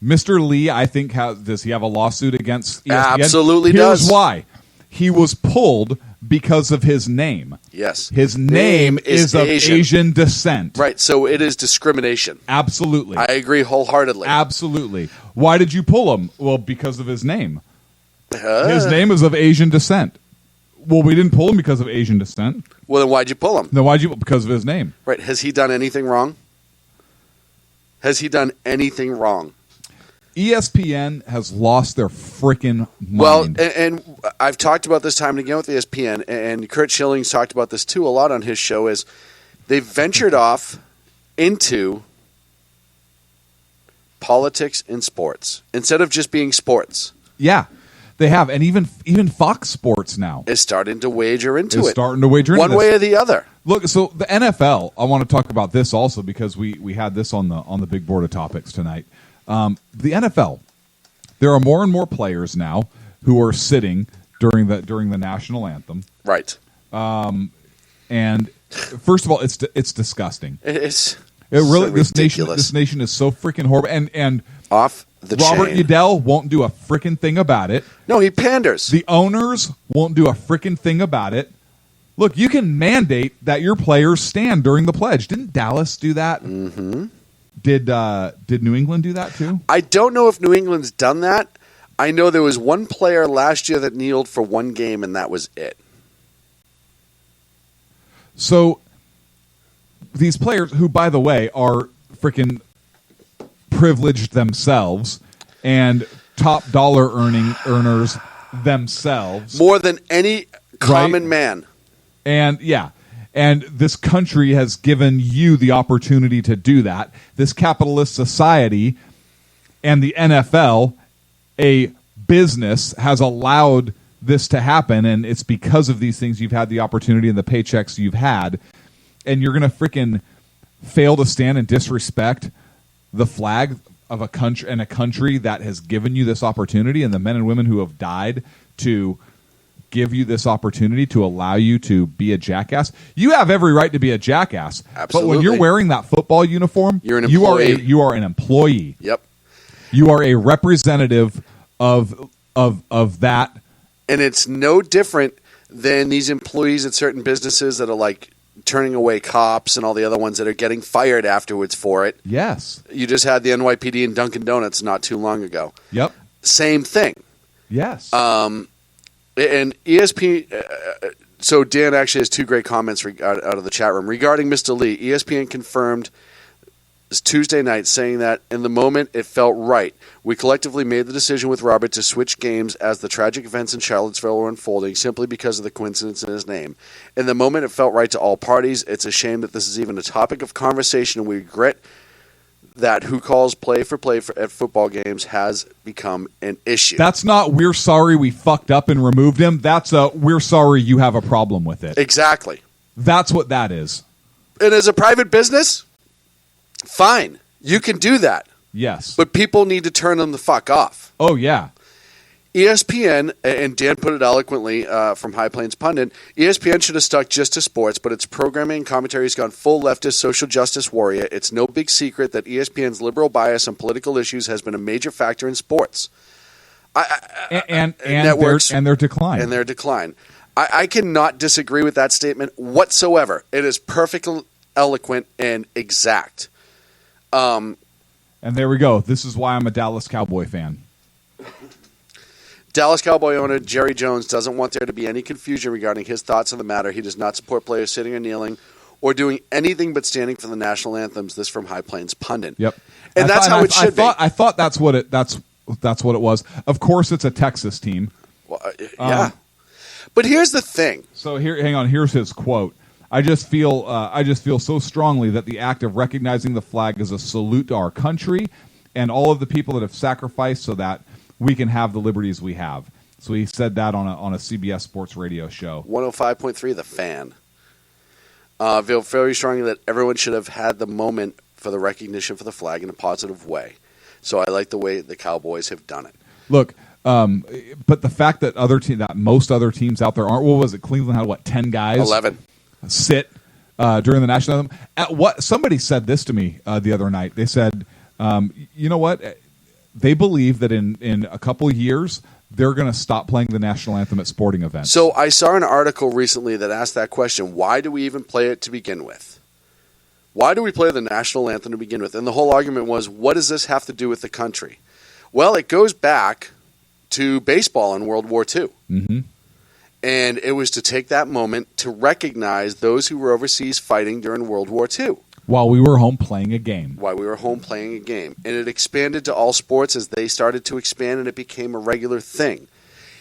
Mr. Lee, I think, does he have a lawsuit against ESPN? Absolutely does. Here's why. He was pulled because of his name. Yes. His name is of Asian descent. Right, so it is discrimination. Absolutely. I agree wholeheartedly. Absolutely. Why did you pull him? Well, because of his name. His name is of Asian descent. Well, we didn't pull him because of Asian descent. Well, then why'd you pull him? Then why'd you? Because of his name. Right. Has he done anything wrong? Has he done anything wrong? ESPN has lost their freaking mind. Well, and I've talked about this time and again with ESPN, and Kurt Schilling's talked about this too a lot on his show, is they've ventured off into politics and sports instead of just being sports. Yeah, they have. And even Fox Sports now is starting to wager into it. One way or the other. Look, so the NFL, I want to talk about this also because we had this on the big board of topics tonight. The NFL, there are more and more players now who are sitting during the national anthem. Right. And first of all, it's disgusting. It's really so this nation is so freaking horrible. And off the Robert chain. Udell won't do a freaking thing about it. No, he panders. The owners won't do a freaking thing about it. Look, you can mandate that your players stand during the pledge. Didn't Dallas do that? Mm-hmm. Did New England do that too? I don't know if New England's done that. I know there was one player last year that kneeled for one game, and that was it. So these players, who, by the way, are freaking privileged themselves and top dollar earners themselves, more than any common right? man. And and this country has given you the opportunity to do that. This capitalist society and the NFL, a business, has allowed this to happen, and it's because of these things you've had the opportunity and the paychecks you've had, and you're going to freaking fail to stand and disrespect the flag of a country and a country that has given you this opportunity, and the men and women who have died to give you this opportunity, to allow you to be a jackass. You have every right to be a jackass. Absolutely. But when you're wearing that football uniform, you're an employee. You are an employee. Yep. You are a representative of that. And it's no different than these employees at certain businesses that are like turning away cops and all the other ones that are getting fired afterwards for it. Yes. You just had the NYPD and Dunkin' Donuts not too long ago. Yep. Same thing. Yes. And ESPN, so Dan actually has two great comments out of the chat room. Regarding Mr. Lee, ESPN confirmed Tuesday night saying that in the moment it felt right. We collectively made the decision with Robert to switch games as the tragic events in Charlottesville were unfolding simply because of the coincidence in his name. In the moment it felt right to all parties. It's a shame that this is even a topic of conversation, and we regret that who calls play at football games has become an issue. That's not we're sorry we fucked up and removed him. That's we're sorry you have a problem with it. Exactly. That's what that is. And as a private business, fine. You can do that. Yes. But people need to turn them the fuck off. Oh, yeah. ESPN, and Dan put it eloquently from High Plains Pundit, ESPN should have stuck just to sports, but its programming and commentary has gone full leftist social justice warrior. It's no big secret that ESPN's liberal bias on political issues has been a major factor in sports. And networks, their decline. And their decline. I cannot disagree with that statement whatsoever. It is perfectly eloquent and exact. And there we go. This is why I'm a Dallas Cowboy fan. Dallas Cowboy owner Jerry Jones doesn't want there to be any confusion regarding his thoughts on the matter. He does not support players sitting or kneeling or doing anything but standing for the national anthems. This from High Plains Pundit. Yep. And that's how it should be. I thought that's what it was. Of course, it's a Texas team. Well, yeah. But here's the thing. So hang on. Here's his quote. I just feel so strongly that the act of recognizing the flag is a salute to our country and all of the people that have sacrificed so that we can have the liberties we have. So he said that on a CBS Sports Radio show. 105.3 The Fan. Feel very strongly that everyone should have had the moment for the recognition for the flag in a positive way. So I like the way the Cowboys have done it. Look, but the fact that most other teams out there aren't. What was it? Cleveland had 10 guys? 11. Sit during the national anthem. Somebody said this to me the other night. They said, you know what? They believe that in a couple of years they're going to stop playing the national anthem at sporting events. So I saw an article recently that asked that question: why do we even play it to begin with? Why do we play the national anthem to begin with? And the whole argument was, what does this have to do with the country? Well, it goes back to baseball in World War II. Mm-hmm. And it was to take that moment to recognize those who were overseas fighting during World War II. While we were home playing a game. And it expanded to all sports as they started to expand, and it became a regular thing.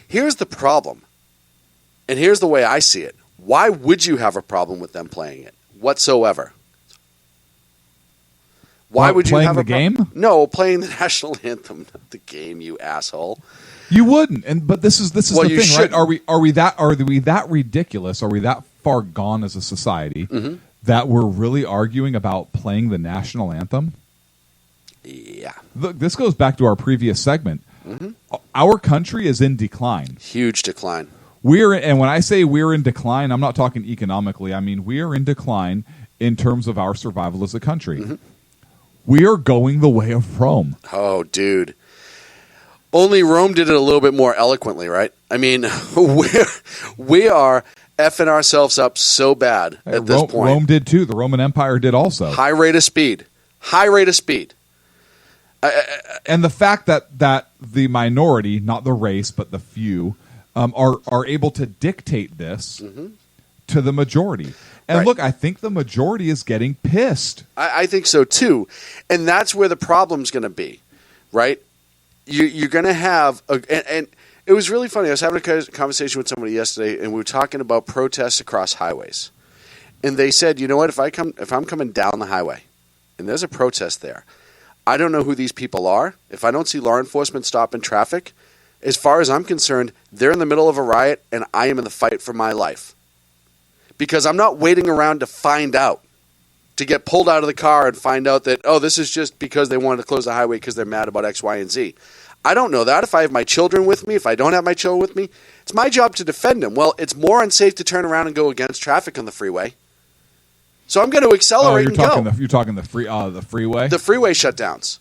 Here's the problem, and here's the way I see it. Why would you have a problem with them playing it whatsoever? Why would you have a game? No, playing the national anthem, not the game, you asshole. You wouldn't, but this is the thing, shouldn't. right? Are we that ridiculous? Are we that far gone as a society that we're really arguing about playing the national anthem? Yeah. Look, this goes back to our previous segment. Mm-hmm. Our country is in decline. Huge decline. And when I say we're in decline, I'm not talking economically. I mean we are in decline in terms of our survival as a country. Mm-hmm. We are going the way of Rome. Oh, dude. Only Rome did it a little bit more eloquently, right? I mean, we are effing ourselves up so bad at this point. Rome did too. The Roman Empire did also. High rate of speed. And the fact that the minority, not the race, but the few, are able to dictate this to the majority. And look, I think the majority is getting pissed. I think so too, and that's where the problem's going to be, right? You're going to have and it was really funny. I was having a conversation with somebody yesterday, and we were talking about protests across highways, and they said, you know what? If I'm coming down the highway, and there's a protest there, I don't know who these people are. If I don't see law enforcement stopping traffic, as far as I'm concerned, they're in the middle of a riot, and I am in the fight for my life. Because I'm not waiting around to find out, to get pulled out of the car and find out that, oh, this is just because they wanted to close the highway because they're mad about X, Y, and Z. I don't know that. If I have my children with me, if I don't have my children with me, it's my job to defend them. Well, it's more unsafe to turn around and go against traffic on the freeway. So I'm going to accelerate and go. You're talking the freeway? The freeway shutdowns.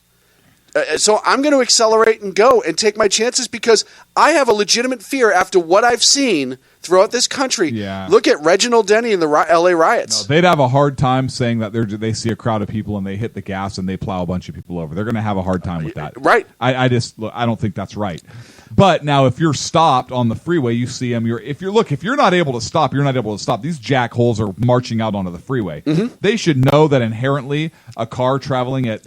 So I'm going to accelerate and go and take my chances because I have a legitimate fear after what I've seen throughout this country. Yeah. Look at Reginald Denny and the LA riots. No, they'd have a hard time saying that they see a crowd of people and they hit the gas and they plow a bunch of people over. They're going to have a hard time with that. Right. I don't think that's right. But now if you're stopped on the freeway, you see them. If you're not able to stop, you're not able to stop. These jackholes are marching out onto the freeway. Mm-hmm. They should know that inherently a car traveling at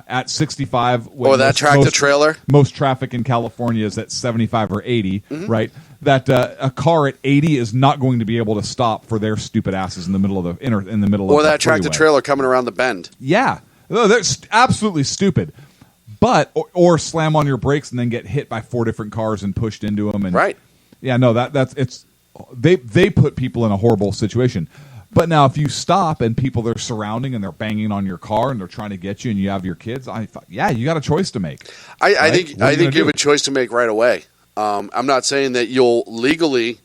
at 65. Or that tractor trailer. Most traffic in California is at 75 or 80, right? That a car at 80 is not going to be able to stop for their stupid asses in the middle of the Or that tractor trailer coming around the bend. Yeah, they're absolutely stupid. But or slam on your brakes and then get hit by 4 different cars and pushed into them. And right. Yeah, no, they put people in a horrible situation. But now, if you stop and people are surrounding and they're banging on your car and they're trying to get you and you have your kids, you got a choice to make. I think you have a choice to make right away. I'm not saying that you'll legally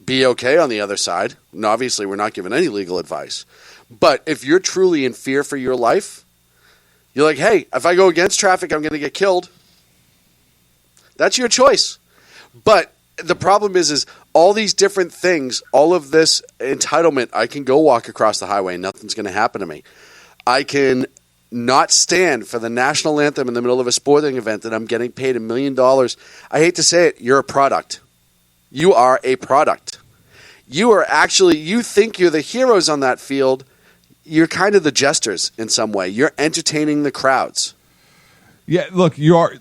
be okay on the other side. And obviously, we're not giving any legal advice. But if you're truly in fear for your life, you're like, hey, if I go against traffic, I'm going to get killed. That's your choice. But the problem is all these different things, all of this entitlement, I can go walk across the highway and nothing's going to happen to me. I can not stand for the national anthem in the middle of a sporting event that I'm getting paid $1 million. I hate to say it, you're a product. You are a product. You think you're the heroes on that field. You're kind of the jesters in some way. You're entertaining the crowds. Yeah, look, you are.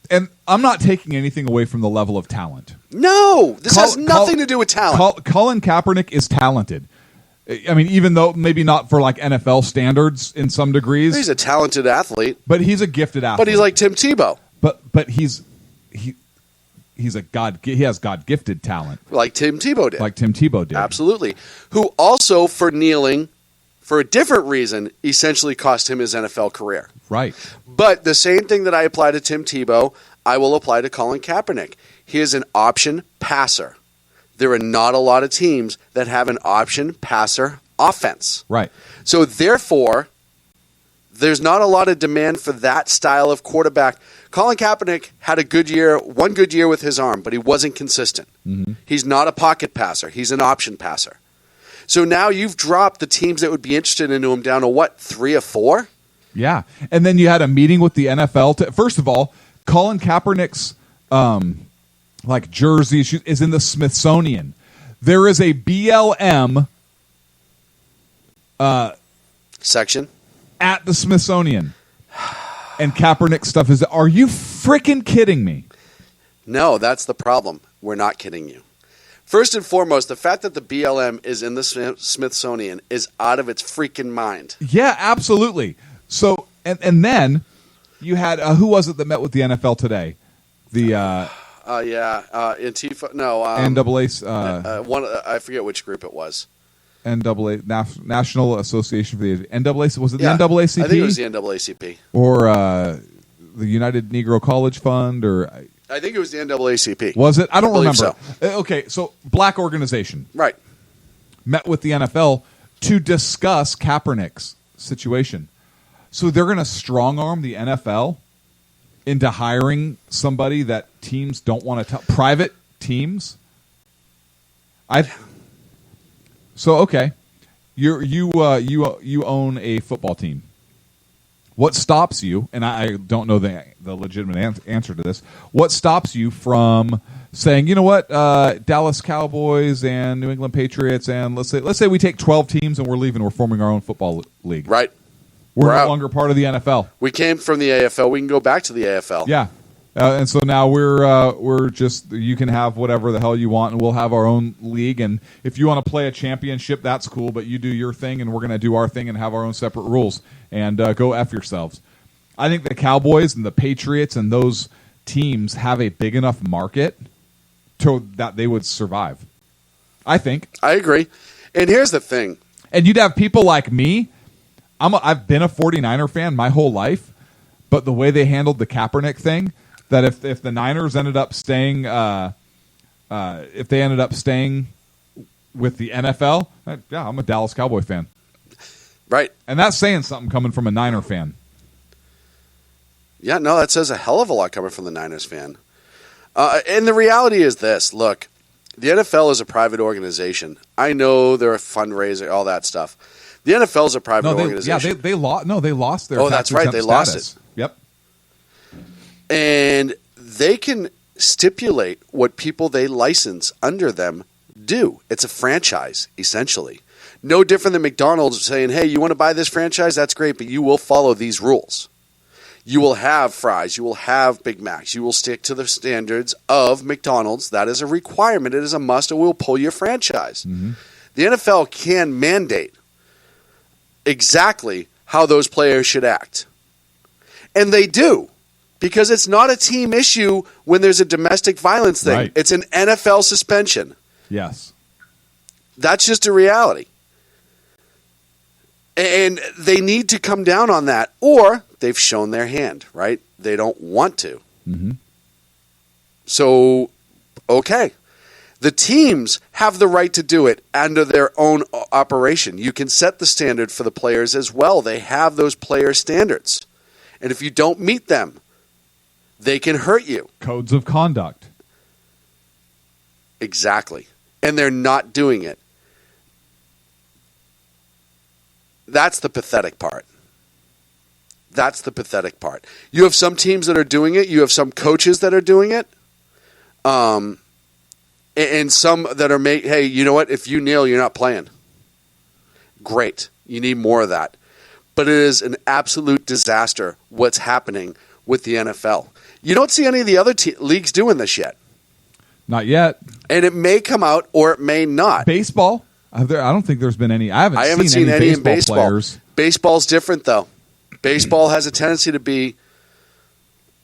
And I'm not taking anything away from the level of talent. No, this has nothing to do with talent. Colin Kaepernick is talented. I mean, even though maybe not for like NFL standards in some degrees. He's a talented athlete. But he's a gifted athlete. But he's like Tim Tebow. But he has God-gifted talent. Like Tim Tebow did. Absolutely. Who also, for kneeling, for a different reason, essentially cost him his NFL career. Right. But the same thing that I apply to Tim Tebow, I will apply to Colin Kaepernick. He is an option passer. There are not a lot of teams that have an option passer offense. Right. So therefore, there's not a lot of demand for that style of quarterback. Colin Kaepernick had one good year with his arm, but he wasn't consistent. Mm-hmm. He's not a pocket passer. He's an option passer. So now you've dropped the teams that would be interested into him down to what, 3 or 4? Yeah. And then you had a meeting with the NFL. First of all, Colin Kaepernick's jersey is in the Smithsonian. There is a BLM section at the Smithsonian. And Kaepernick stuff is. Are you freaking kidding me? No, that's the problem. We're not kidding you. First and foremost, the fact that the BLM is in the Smithsonian is out of its freaking mind. Yeah, absolutely. So, and then you had who was it that met with the NFL today? Antifa. No, NAA. One. I forget which group it was. NAA, National Association for the NAACP. Was it the NAACP? I think it was the NAACP. Or the United Negro College Fund, or I think it was the NAACP. Was it? I don't remember. So. Okay, so black organization. Right. Met with the NFL to discuss Kaepernick's situation. So they're going to strong-arm the NFL into hiring somebody that teams don't want to private teams? So okay, you own a football team. what stops you, and I don't know the legitimate answer to this, what stops you from saying, you know what, Dallas Cowboys and New England Patriots, and let's say we take 12 teams and we're leaving, we're forming our own football league. Right. We're no out. longer part of the NFL. We came from the AFL. We can go back to the AFL. Yeah. And so now we're just, you can have whatever the hell you want, and we'll have our own league. And if you want to play a championship, that's cool, but you do your thing, and we're going to do our thing and have our own separate rules. And go F yourselves. I think the Cowboys and the Patriots and those teams have a big enough market that they would survive. I think. I agree. And here's the thing. And you'd have people like me. I've been a 49er fan my whole life, but the way they handled the Kaepernick thing, that if the Niners ended up staying, if they ended up staying with the NFL, yeah, I'm a Dallas Cowboy fan. Right. And that's saying something coming from a Niner fan. Yeah, no, that says a hell of a lot coming from the Niners fan. And the reality is this. Look, the NFL is a private organization. I know they're a fundraiser, all that stuff. The NFL is a private organization. Yeah, they lost their. Oh, that's right. They lost it. Yep. And they can stipulate what people they license under them do. It's a franchise, essentially. No different than McDonald's saying, hey, you want to buy this franchise? That's great, but you will follow these rules. You will have fries. You will have Big Macs. You will stick to the standards of McDonald's. That is a requirement. It is a must, and we will pull your franchise. Mm-hmm. The NFL can mandate exactly how those players should act. And they do. Because it's not a team issue when there's a domestic violence thing. Right. It's an NFL suspension. Yes. That's just a reality. And they need to come down on that. Or they've shown their hand, right? They don't want to. Mm-hmm. So, okay. The teams have the right to do it under their own operation. You can set the standard for the players as well. They have those player standards. And if you don't meet them, they can hurt you. Codes of conduct. Exactly. And they're not doing it. That's the pathetic part. That's the pathetic part. You have some teams that are doing it. You have some coaches that are doing it. And some that are hey, you know what? If you kneel, you're not playing. Great. You need more of that. But it is an absolute disaster what's happening with the NFL. You don't see any of the other leagues doing this yet. Not yet. And it may come out or it may not. Baseball? I don't think there's been any. I haven't seen any in baseball. Players. Baseball's different, though. Baseball has a tendency to be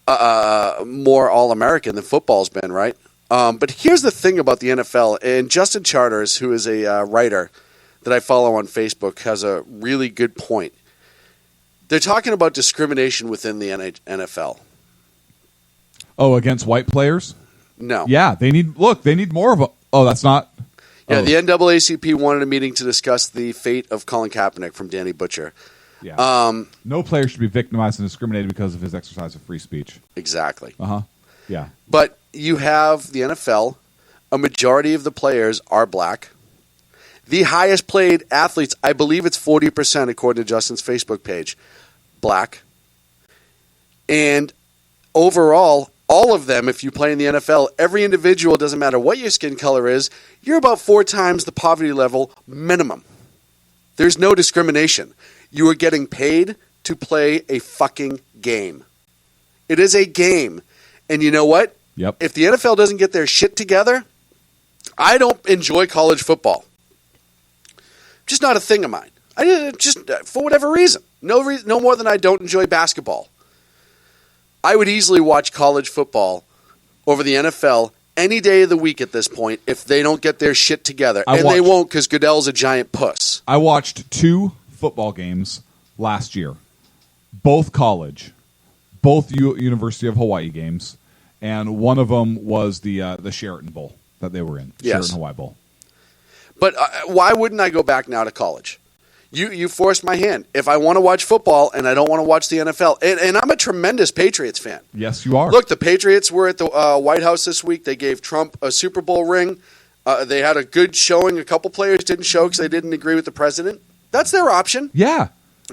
more All-American than football's been, right? But here's the thing about the NFL, and Justin Charters, who is a writer that I follow on Facebook, has a really good point. They're talking about discrimination within the NFL. Oh, against white players? No. Yeah, they need more of a. Oh, that's not. Yeah, oh. the NAACP wanted a meeting to discuss the fate of Colin Kaepernick from Danny Butcher. Yeah. No player should be victimized and discriminated because of his exercise of free speech. Exactly. Yeah. But you have the NFL. A majority of the players are black. The highest paid athletes, I believe it's 40%, according to Justin's Facebook page, black. And overall, all of them, if you play in the NFL, every individual, doesn't matter what your skin color is, you're about 4 times the poverty level minimum. There's no discrimination. You are getting paid to play a fucking game. It is a game. And you know what? Yep. If the NFL doesn't get their shit together, I don't enjoy college football. Just not a thing of mine. I just, for whatever reason. No more than I don't enjoy basketball. I would easily watch college football over the NFL any day of the week at this point if they don't get their shit together. They won't, because Goodell's a giant puss. I watched 2 football games last year. Both college. Both University of Hawaii games. And one of them was the Sheraton Bowl that they were in. Yes. Sheraton Hawaii Bowl. But why wouldn't I go back now to college? You forced my hand. If I want to watch football and I don't want to watch the NFL, and I'm a tremendous Patriots fan. Yes, you are. Look, the Patriots were at the White House this week. They gave Trump a Super Bowl ring. They had a good showing. A couple players didn't show because they didn't agree with the president. That's their option. Yeah.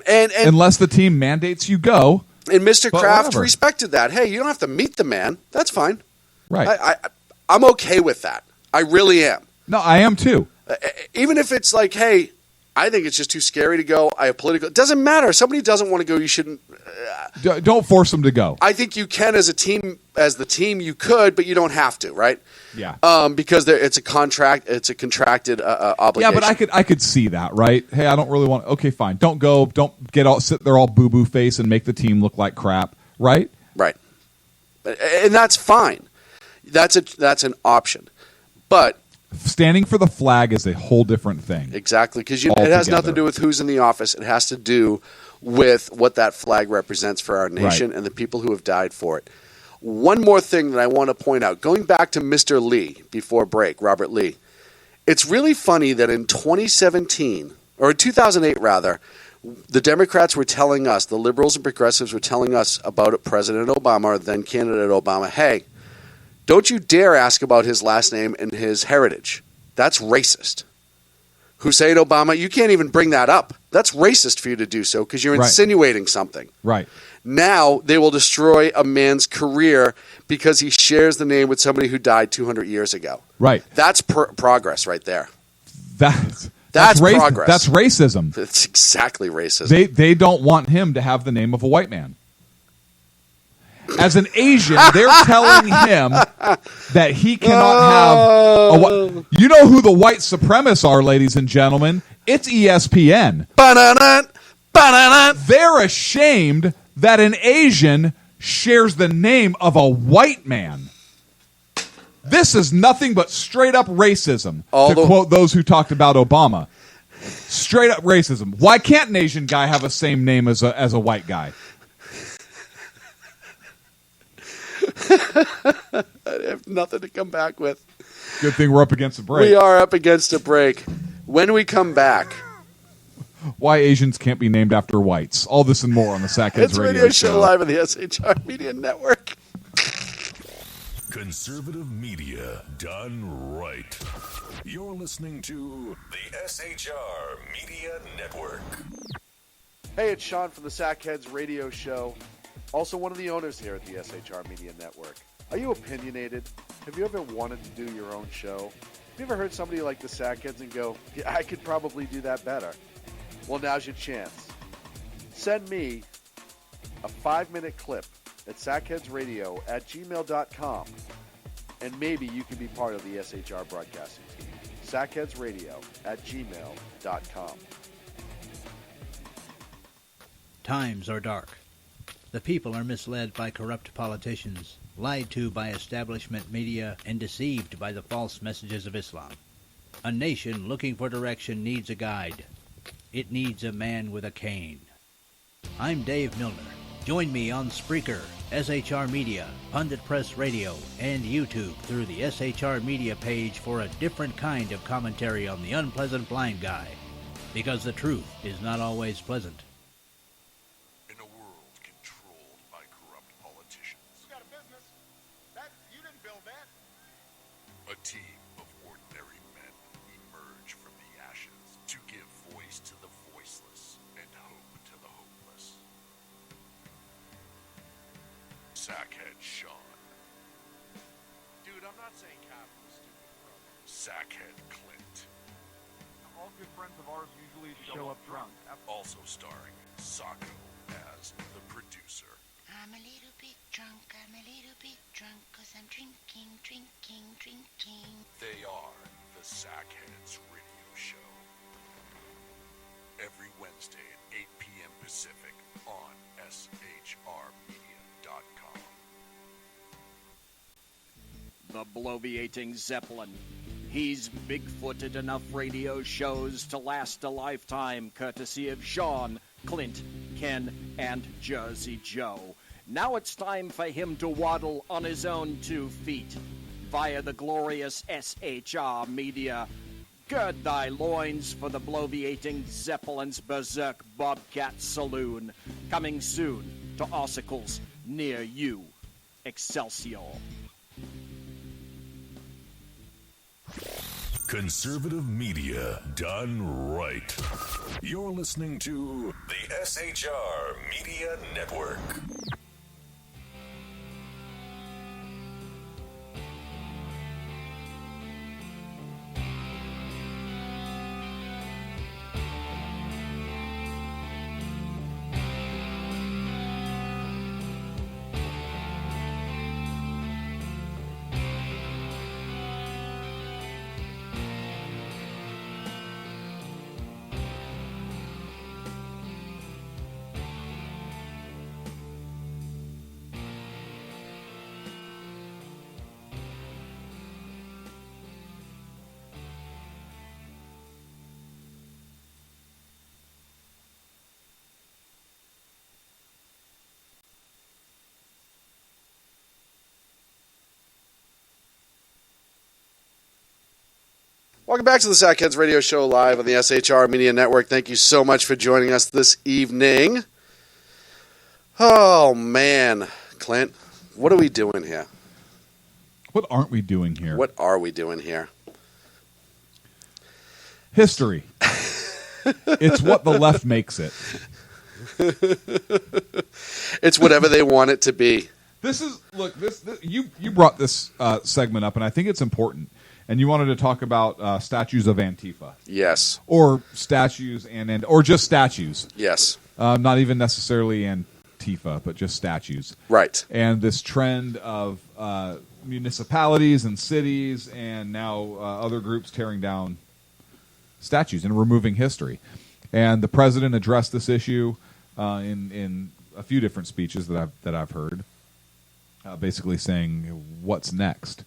And unless the team mandates you go. And Mr. Kraft whatever. respected that. Hey, you don't have to meet the man. That's fine. Right. I'm okay with that. I really am. No, I am too. Even if it's like, hey, I think it's just too scary to go. I have political. It doesn't matter. If somebody doesn't want to go, you shouldn't. Don't force them to go. I think you can as a team, as the team, you could, but you don't have to, right? Yeah. Because it's a contract. It's a contracted obligation. Yeah, but I could see that, right? Hey, I don't really want. Okay, fine. Don't go. Don't sit there all boo boo face and make the team look like crap, right? Right. And that's fine. That's an option, but standing for the flag is a whole different thing. Exactly, because it has nothing to do with who's in the office. It has to do with what that flag represents for our nation and the people who have died for it. One more thing that I want to point out, going back to Mr. Lee before break, Robert Lee, it's really funny that in 2017, or in 2008 rather, the Democrats were telling us, the liberals and progressives were telling us about President Obama, or then candidate Obama, hey, don't you dare ask about his last name and his heritage. That's racist. Hussein Obama, you can't even bring that up. That's racist for you to do so because you're insinuating something. Right. Now they will destroy a man's career because he shares the name with somebody who died 200 years ago. Right. That's progress right there. That's progress. That's racism. It's exactly racism. They don't want him to have the name of a white man. As an Asian, they're telling him that he cannot have you know who the white supremacists are, ladies and gentlemen? It's ESPN. They're ashamed that an Asian shares the name of a white man. This is nothing but straight up racism, to quote those who talked about Obama. Straight up racism. Why can't an Asian guy have the same name as a white guy? I have nothing to come back with. Good thing we're up against a break. We are up against a break. When we come back, why Asians can't be named after whites. All this and more on the Sackheads Radio Show. Live on the SHR Media Network. Conservative media done right. You're listening to the SHR Media Network. Hey, it's Shaun from the Sackheads Radio Show. Also one of the owners here at the SHR Media Network. Are you opinionated? Have you ever wanted to do your own show? Have you ever heard somebody like the Sackheads and go, yeah, I could probably do that better? Well, now's your chance. Send me a 5-minute clip at sackheadsradio@gmail.com, and maybe you can be part of the SHR broadcasting team. sackheadsradio@gmail.com. Times are dark. The people are misled by corrupt politicians, lied to by establishment media, and deceived by the false messages of Islam. A nation looking for direction needs a guide. It needs a man with a cane. I'm Dave Milner. Join me on Spreaker, SHR Media, Pundit Press Radio, and YouTube through the SHR Media page for a different kind of commentary on the unpleasant blind guy. Because the truth is not always pleasant. In a world controlled by corrupt politicians. You got a business. You didn't build that. A team of ordinary men emerge from the ashes to give voice to the voiceless and hope to the hopeless. Sackhead Shaun. Dude, I'm not saying capital's stupid, bro. Sackhead Clint. All good friends of ours usually show up drunk. Also starring Sacco as the producer. I'm a little bit drunk, cause I'm drinking. They are the Sackheads Radio Show. Every Wednesday at 8 p.m. Pacific on shrmedia.com. The bloviating Zeppelin. He's big-footed enough radio shows to last a lifetime, courtesy of Shaun, Clint, Ken, and Jersey Joe. Now it's time for him to waddle on his own 2 feet via the glorious SHR Media. Gird thy loins for the bloviating Zeppelin's Berserk Bobcat Saloon. Coming soon to Ossicles near you. Excelsior. Conservative media done right. You're listening to the SHR Media Network. Welcome back to the Sackheads Radio Show live on the SHR Media Network. Thank you so much for joining us this evening. Oh, man. Clint, what are we doing here? What aren't we doing here? What are we doing here? History. It's what the left makes it. It's whatever they want it to be. This you brought this segment up, and I think it's important. And you wanted to talk about statues of Antifa. Yes. Or statues or just statues. Yes. Not even necessarily Antifa, but just statues. Right. And this trend of municipalities and cities and now other groups tearing down statues and removing history. And the president addressed this issue in a few different speeches that I've heard, basically saying, what's next?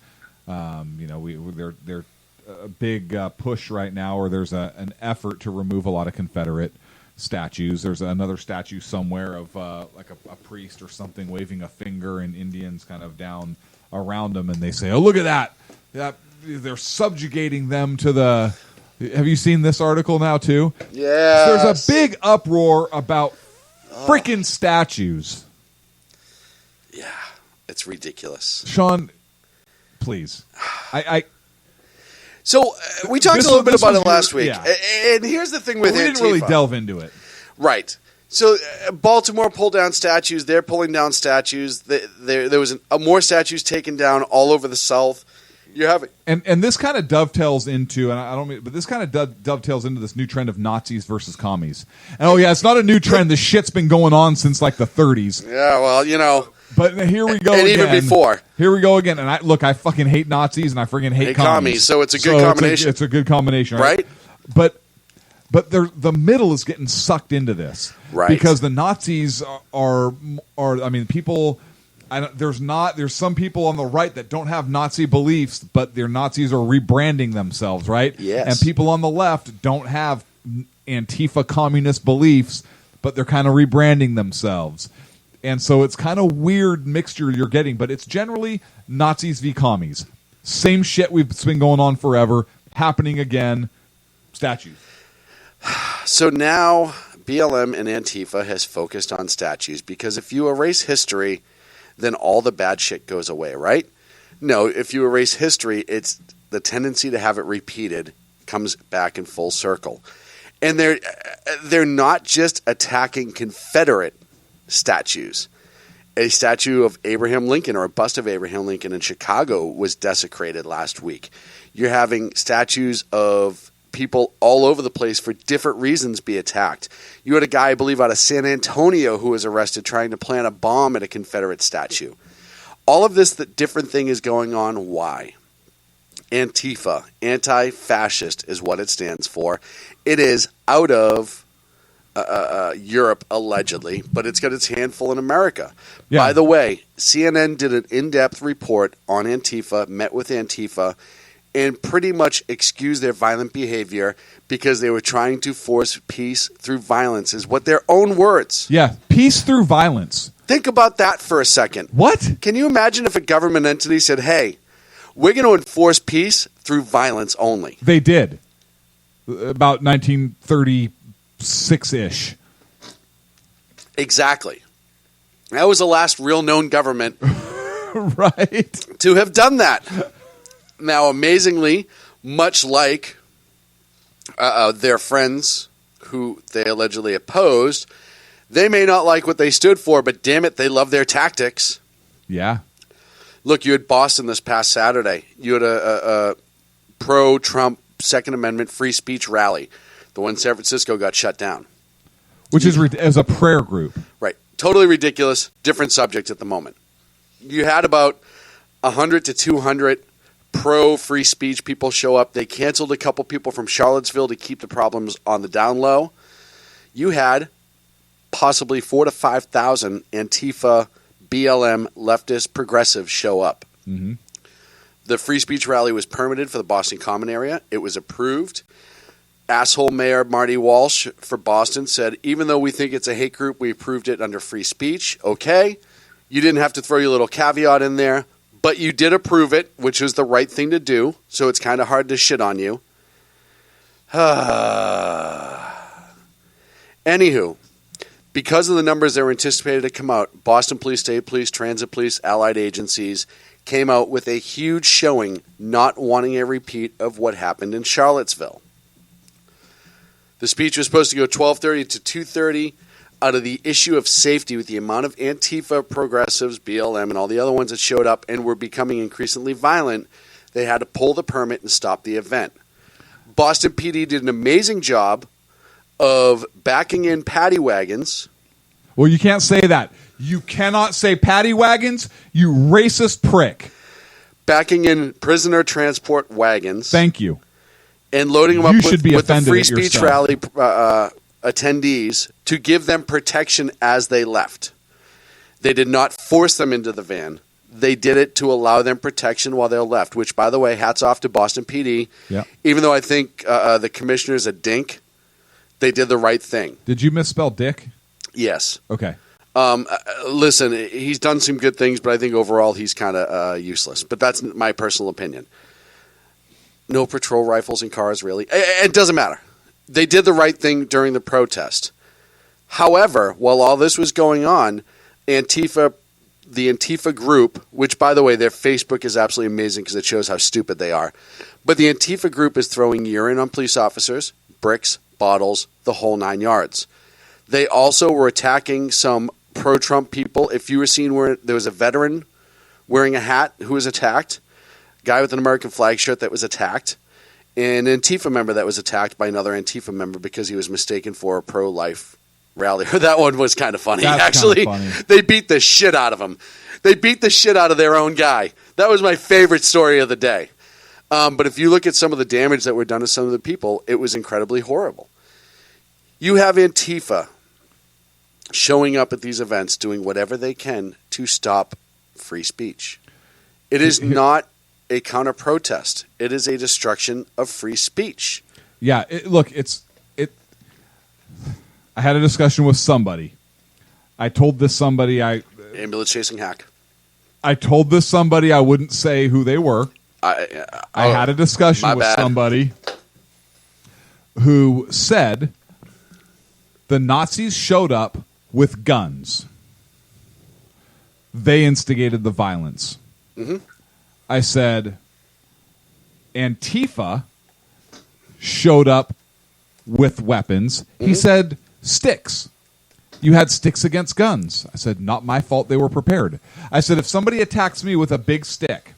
They're a big push right now, or there's an effort to remove a lot of Confederate statues. There's another statue somewhere of like a priest or something waving a finger, and Indians kind of down around them, and they say, "Oh, look at that! They're subjugating them to the." Have you seen this article now too? Yeah. There's a big uproar about freaking statues. Yeah, it's ridiculous. Sean, please. So we talked a little bit about it last week. Yeah. And here's the thing with we Antifa. didn't really delve into it. Right. So Baltimore pulled down statues. They're pulling down statues. There was more statues taken down all over the South. You have it. And this kind of dovetails into, and I don't mean, but this kind of dovetails into this new trend of Nazis versus commies. And it's not a new trend. This shit's been going on since like the 30s. Yeah, well, But here we go and again. even before. Here we go again. And I fucking hate Nazis and I freaking hate commies. So it's a good combination. It's a good combination, right? But the middle is getting sucked into this, right? Because the Nazis are I mean, people. There's some people on the right that don't have Nazi beliefs, but their Nazis are rebranding themselves, right? Yes. And people on the left don't have Antifa communist beliefs, but they're kind of rebranding themselves. And so it's kind of weird mixture you're getting, but it's generally Nazis v commies. Same shit it's been going on forever, happening again. Statues. So now BLM and Antifa has focused on statues because if you erase history, then all the bad shit goes away, right? No, if you erase history, it's the tendency to have it repeated comes back in full circle. And they're not just attacking Confederate statues. A statue of Abraham Lincoln or a bust of Abraham Lincoln in Chicago was desecrated last week. You're having statues of people all over the place for different reasons be attacked. You had a guy, I believe, out of San Antonio who was arrested trying to plant a bomb at a Confederate statue. All of this different thing is going on. Why? Antifa, anti-fascist is what it stands for. It is out of Europe, allegedly, but it's got its handful in America. Yeah. By the way, CNN did an in-depth report on Antifa, met with Antifa, and pretty much excused their violent behavior because they were trying to force peace through violence, is what their own words. Yeah, peace through violence. Think about that for a second. What? Can you imagine if a government entity said, hey, we're going to enforce peace through violence only? They did. About 1936-ish. Exactly. That was the last real known government right. to have done that. Now, amazingly, much like their friends who they allegedly opposed. They may not like what they stood for, but damn it, they love their tactics. Yeah. Look, you had Boston this past Saturday. You had a pro-Trump Second Amendment free speech rally. The one in San Francisco got shut down. Which is as a prayer group. Right. Totally ridiculous. Different subject at the moment. You had about 100 to 200 pro-free speech people show up. They canceled a couple people from Charlottesville to keep the problems on the down low. You had possibly 4,000 to 5,000 Antifa, BLM, leftist, progressives show up. Mm-hmm. The free speech rally was permitted for the Boston Common area. It was approved. Asshole Mayor Marty Walsh for Boston said, even though we think it's a hate group, we approved it under free speech. Okay. You didn't have to throw your little caveat in there, but you did approve it, which was the right thing to do, so it's kind of hard to shit on you. Anywho, because of the numbers that were anticipated to come out, Boston Police, State Police, Transit Police, allied agencies came out with a huge showing not wanting a repeat of what happened in Charlottesville. The speech was supposed to go 12:30 to 2:30. Out of the issue of safety with the amount of Antifa, progressives, BLM, and all the other ones that showed up and were becoming increasingly violent, they had to pull the permit and stop the event. Boston PD did an amazing job of backing in paddy wagons. Well, you can't say that. You cannot say paddy wagons, you racist prick. Backing in prisoner transport wagons. Thank you. And loading them up with the free speech yourself. rally attendees to give them protection as they left. They did not force them into the van. They did it to allow them protection while they left, which, by the way, hats off to Boston PD. Yeah. Even though I think the commissioner's a dink, they did the right thing. Did you misspell dick? Yes. Okay. Listen, he's done some good things, but I think overall he's kind of useless. But that's my personal opinion. No patrol rifles in cars, really. It doesn't matter. They did the right thing during the protest. However, while all this was going on, the Antifa group, which, by the way, their Facebook is absolutely amazing because it shows how stupid they are. But the Antifa group is throwing urine on police officers, bricks, bottles, the whole 9 yards. They also were attacking some pro-Trump people. If you were seen there was a veteran wearing a hat who was attacked, a guy with an American flag shirt that was attacked, and an Antifa member that was attacked by another Antifa member because he was mistaken for a pro-life rally. That one was kind of funny, actually. Funny. They beat the shit out of him. They beat the shit out of their own guy. That was my favorite story of the day. But if you look at some of the damage that were done to some of the people, it was incredibly horrible. You have Antifa showing up at these events, doing whatever they can to stop free speech. It is not a counter-protest. It is a destruction of free speech. Yeah, I had a discussion with somebody. I told this somebody ambulance chasing hack. I told this somebody I wouldn't say who they were. I had a discussion with somebody who said the Nazis showed up with guns. They instigated the violence. Mm-hmm. I said Antifa showed up with weapons. Mm-hmm. He said sticks. You had sticks against guns. I said, not my fault they were prepared. I said, if somebody attacks me with a big stick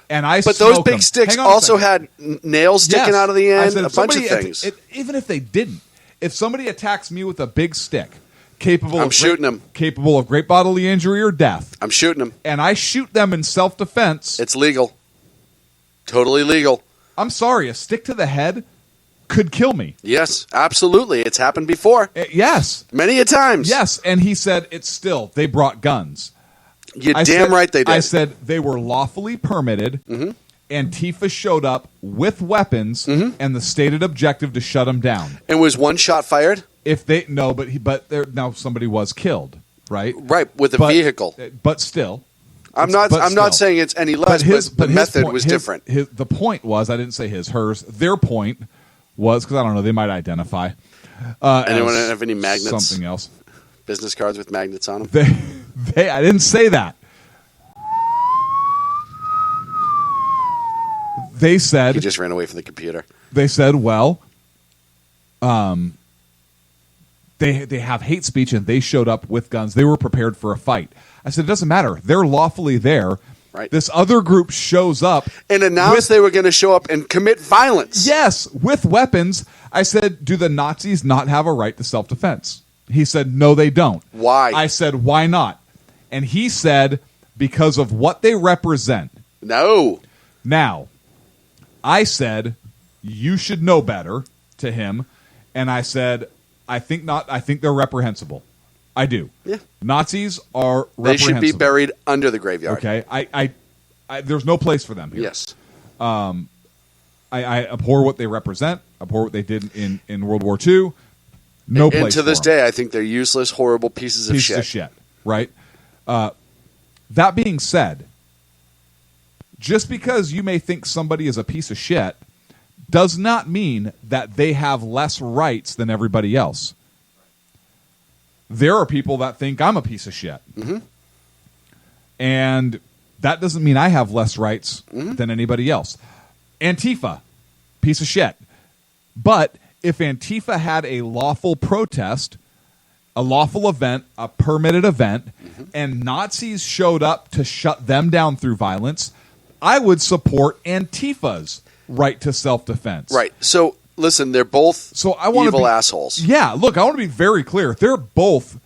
and I But those big sticks also had nails sticking out of the end, said, a bunch of things. Even if they didn't, if somebody attacks me with a big stick, capable of great bodily injury or death, I'm shooting them. And I shoot them in self-defense. It's legal. Totally legal. I'm sorry, a stick to the head could kill me. Yes, absolutely. It's happened before. Yes. Many a times. Yes, and he said they brought guns. Right they did. I said they were lawfully permitted. Mm-hmm. Antifa showed up with weapons and the stated objective to shut them down. And was one shot fired? Now somebody was killed, right? Right, with a vehicle. But still. I'm not saying it's any less, but the method was different. The point was, I didn't say hers. Their point was, because I don't know, they might identify. Anyone have any magnets? Something else. Business cards with magnets on them? I didn't say that. They said he just ran away from the computer. They said, well, they have hate speech and they showed up with guns. They were prepared for a fight. I said, it doesn't matter. They're lawfully there. Right. This other group shows up and announced they were going to show up and commit violence. Yes, with weapons. I said, do the Nazis not have a right to self-defense? He said, no, they don't. Why? I said, why not? And he said, because of what they represent. No. Now, I said, you should know better to him. And I said, I think not. I think they're reprehensible. I do. Yeah. Nazis are reprehensible. They should be buried under the graveyard. Okay. I there's no place for them here. Yes. I abhor what they represent. Abhor what they did in World War II. No place. And to this day, I think they're useless, horrible pieces of shit. Right. That being said, just because you may think somebody is a piece of shit does not mean that they have less rights than everybody else. There are people that think I'm a piece of shit. Mm-hmm. And that doesn't mean I have less rights than anybody else. Antifa, piece of shit. But if Antifa had a lawful protest, a lawful event, a permitted event, and Nazis showed up to shut them down through violence, I would support Antifa's right to self-defense. Right. So, listen, they're both evil assholes. Yeah, look, I want to be very clear. They're both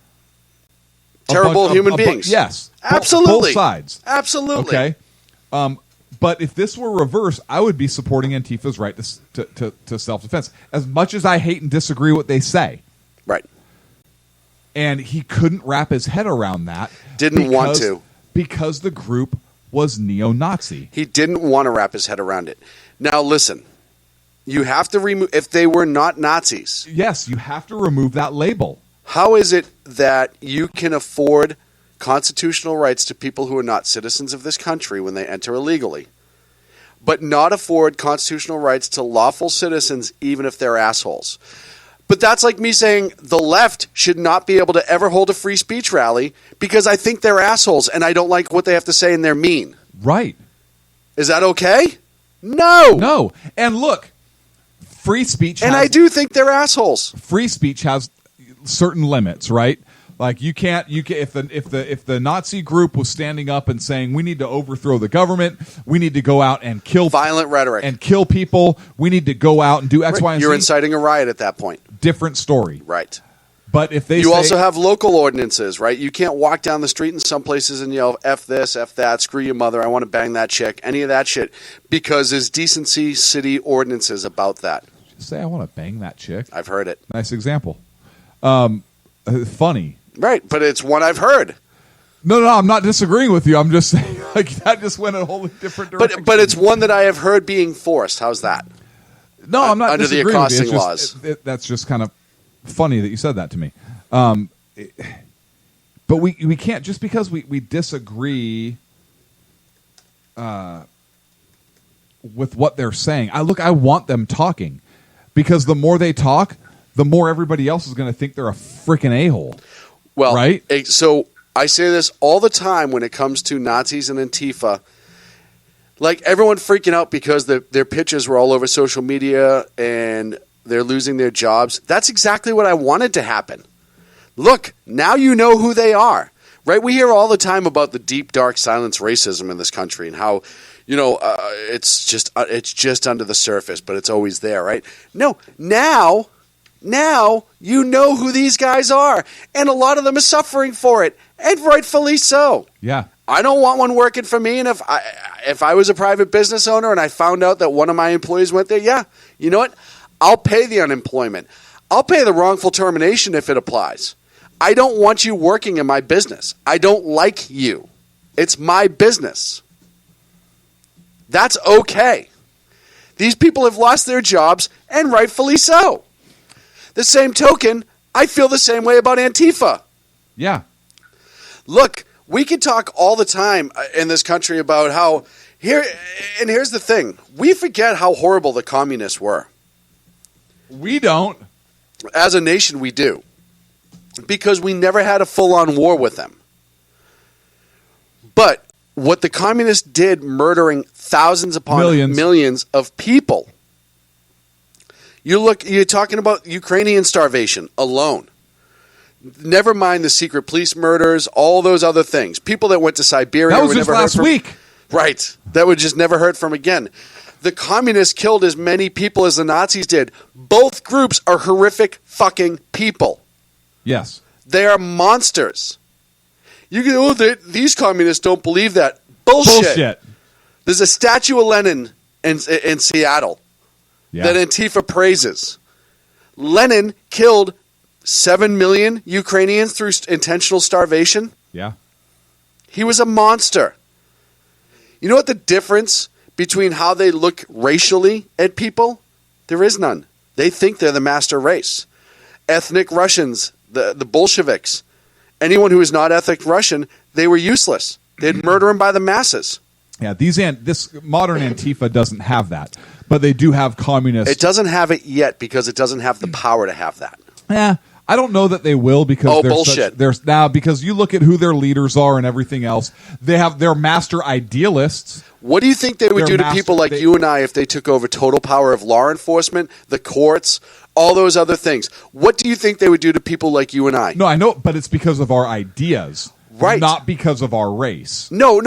terrible human beings. Yes. Absolutely. Both sides. Absolutely. Okay. But if this were reversed, I would be supporting Antifa's right to self-defense. As much as I hate and disagree what they say. Right. And he couldn't wrap his head around that. Didn't want to. Because the group was neo-Nazi. He didn't want to wrap his head around it. Now, listen. You have to remove... If they were not Nazis... Yes, you have to remove that label. How is it that you can afford constitutional rights to people who are not citizens of this country when they enter illegally, but not afford constitutional rights to lawful citizens even if they're assholes? But that's like me saying the left should not be able to ever hold a free speech rally because I think they're assholes and I don't like what they have to say and they're mean. Right. Is that okay? No. No. And look, free speech and I do think they're assholes. Free speech has certain limits, right? Like you can't if the Nazi group was standing up and saying we need to overthrow the government, we need to go out and kill violent rhetoric and kill people, we need to go out and do X, Y, and Z. You're inciting a riot at that point. Different story. Right. But if they also have local ordinances, right? You can't walk down the street in some places and yell F this, F that, screw your mother, I want to bang that chick, any of that shit, because there's decency city ordinances about that. Just say I want to bang that chick. I've heard it. Nice example. Funny. Right, but it's one I've heard. No, I'm not disagreeing with you. I'm just saying like that just went a wholly different direction. But it's one that I have heard being forced. How's that? No, I'm not under the disagreeing with you. accosting laws. That's just kind of funny that you said that to me. But we can't just because we disagree with what they're saying. I want them talking because the more they talk, the more everybody else is going to think they're a freaking a-hole. Well, right? So I say this all the time when it comes to Nazis and Antifa. Like everyone freaking out because their pictures were all over social media and they're losing their jobs. That's exactly what I wanted to happen. Look, now you know who they are, right? We hear all the time about the deep, dark silence racism in this country and how, it's just under the surface, but it's always there, right? No, now you know who these guys are, and a lot of them are suffering for it, and rightfully so. Yeah. I don't want one working for me, and if I was a private business owner and I found out that one of my employees went there, yeah, you know what? I'll pay the unemployment. I'll pay the wrongful termination if it applies. I don't want you working in my business. I don't like you. It's my business. That's okay. These people have lost their jobs, and rightfully so. The same token, I feel the same way about Antifa. Yeah. Look, we can talk all the time in this country about how here's the thing. We forget how horrible the communists were. We don't. As a nation, we do. Because we never had a full-on war with them. But what the communists did, murdering thousands upon millions of people. You're talking about Ukrainian starvation alone. Never mind the secret police murders, all those other things. People that went to Siberia that was were just never heard last from. week. Right. That would just never heard from again. The communists killed as many people as the Nazis did. Both groups are horrific fucking people. Yes. They are monsters. You can, these communists don't believe that. Bullshit. There's a statue of Lenin in Seattle that Antifa praises. Lenin killed 7 million Ukrainians through intentional starvation. Yeah. He was a monster. You know what the difference between how they look racially at people? There is none. They think they're the master race. Ethnic Russians, the Bolsheviks, anyone who is not ethnic Russian, they were useless. They'd murder them by the masses. Yeah, this modern Antifa doesn't have that, but they do have communist. It doesn't have it yet because it doesn't have the power to have that. Yeah, I don't know that they will because bullshit. There's now because you look at who their leaders are and everything else. They're master idealists. What do you think they would do to people like you and I if they took over total power of law enforcement, the courts, all those other things? What do you think they would do to people like you and I? No, I know, but it's because of our ideas. Right. Not because of our race. No.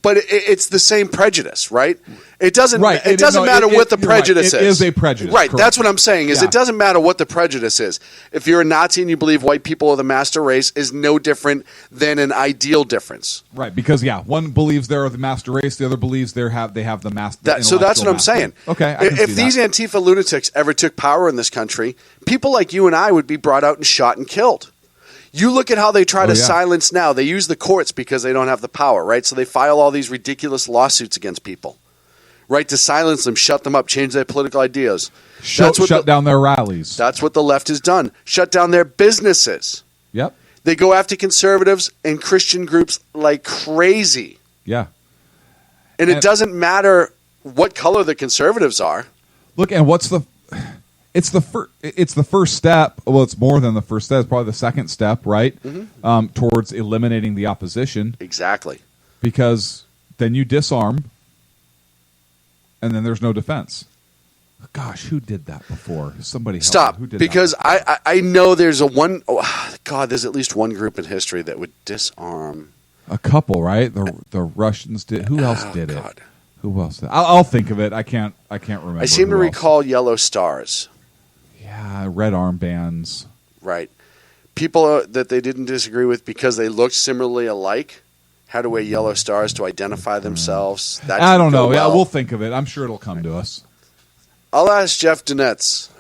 But it's the same prejudice, right? It doesn't. Right. It doesn't matter what the prejudice is. It is a prejudice. Right. Correct. That's what I'm saying. It doesn't matter what the prejudice is. If you're a Nazi and you believe white people are the master race, is no different than an ideal difference. Right. Because one believes they're the master race, the other believes they have the master. So that's what I'm saying. Okay. If these Antifa lunatics ever took power in this country, people like you and I would be brought out and shot and killed. You look at how they try to silence now. They use the courts because they don't have the power, right? So they file all these ridiculous lawsuits against people, right? To silence them, shut them up, change their political ideas. Shut down their rallies. That's what the left has done. Shut down their businesses. Yep. They go after conservatives and Christian groups like crazy. Yeah. And it doesn't matter what color the conservatives are. Look, and it's the first step. Well, it's more than the first step. It's probably the second step, right? Mm-hmm. Towards eliminating the opposition. Exactly. Because then you disarm, and then there's no defense. Gosh, who did that before? Somebody help stop. Me. Who did because that? I know there's there's at least one group in history that would disarm. A couple, right? The Russians did. Who else did it? Who else? I'll think of it. I can't remember. I seem to recall yellow stars. Yeah, red armbands. Right. People that they didn't disagree with because they looked similarly alike had to wear yellow stars to identify themselves. That I don't know. well. Yeah, we'll think of it. I'm sure it'll come to us. I'll ask Jeff Donetz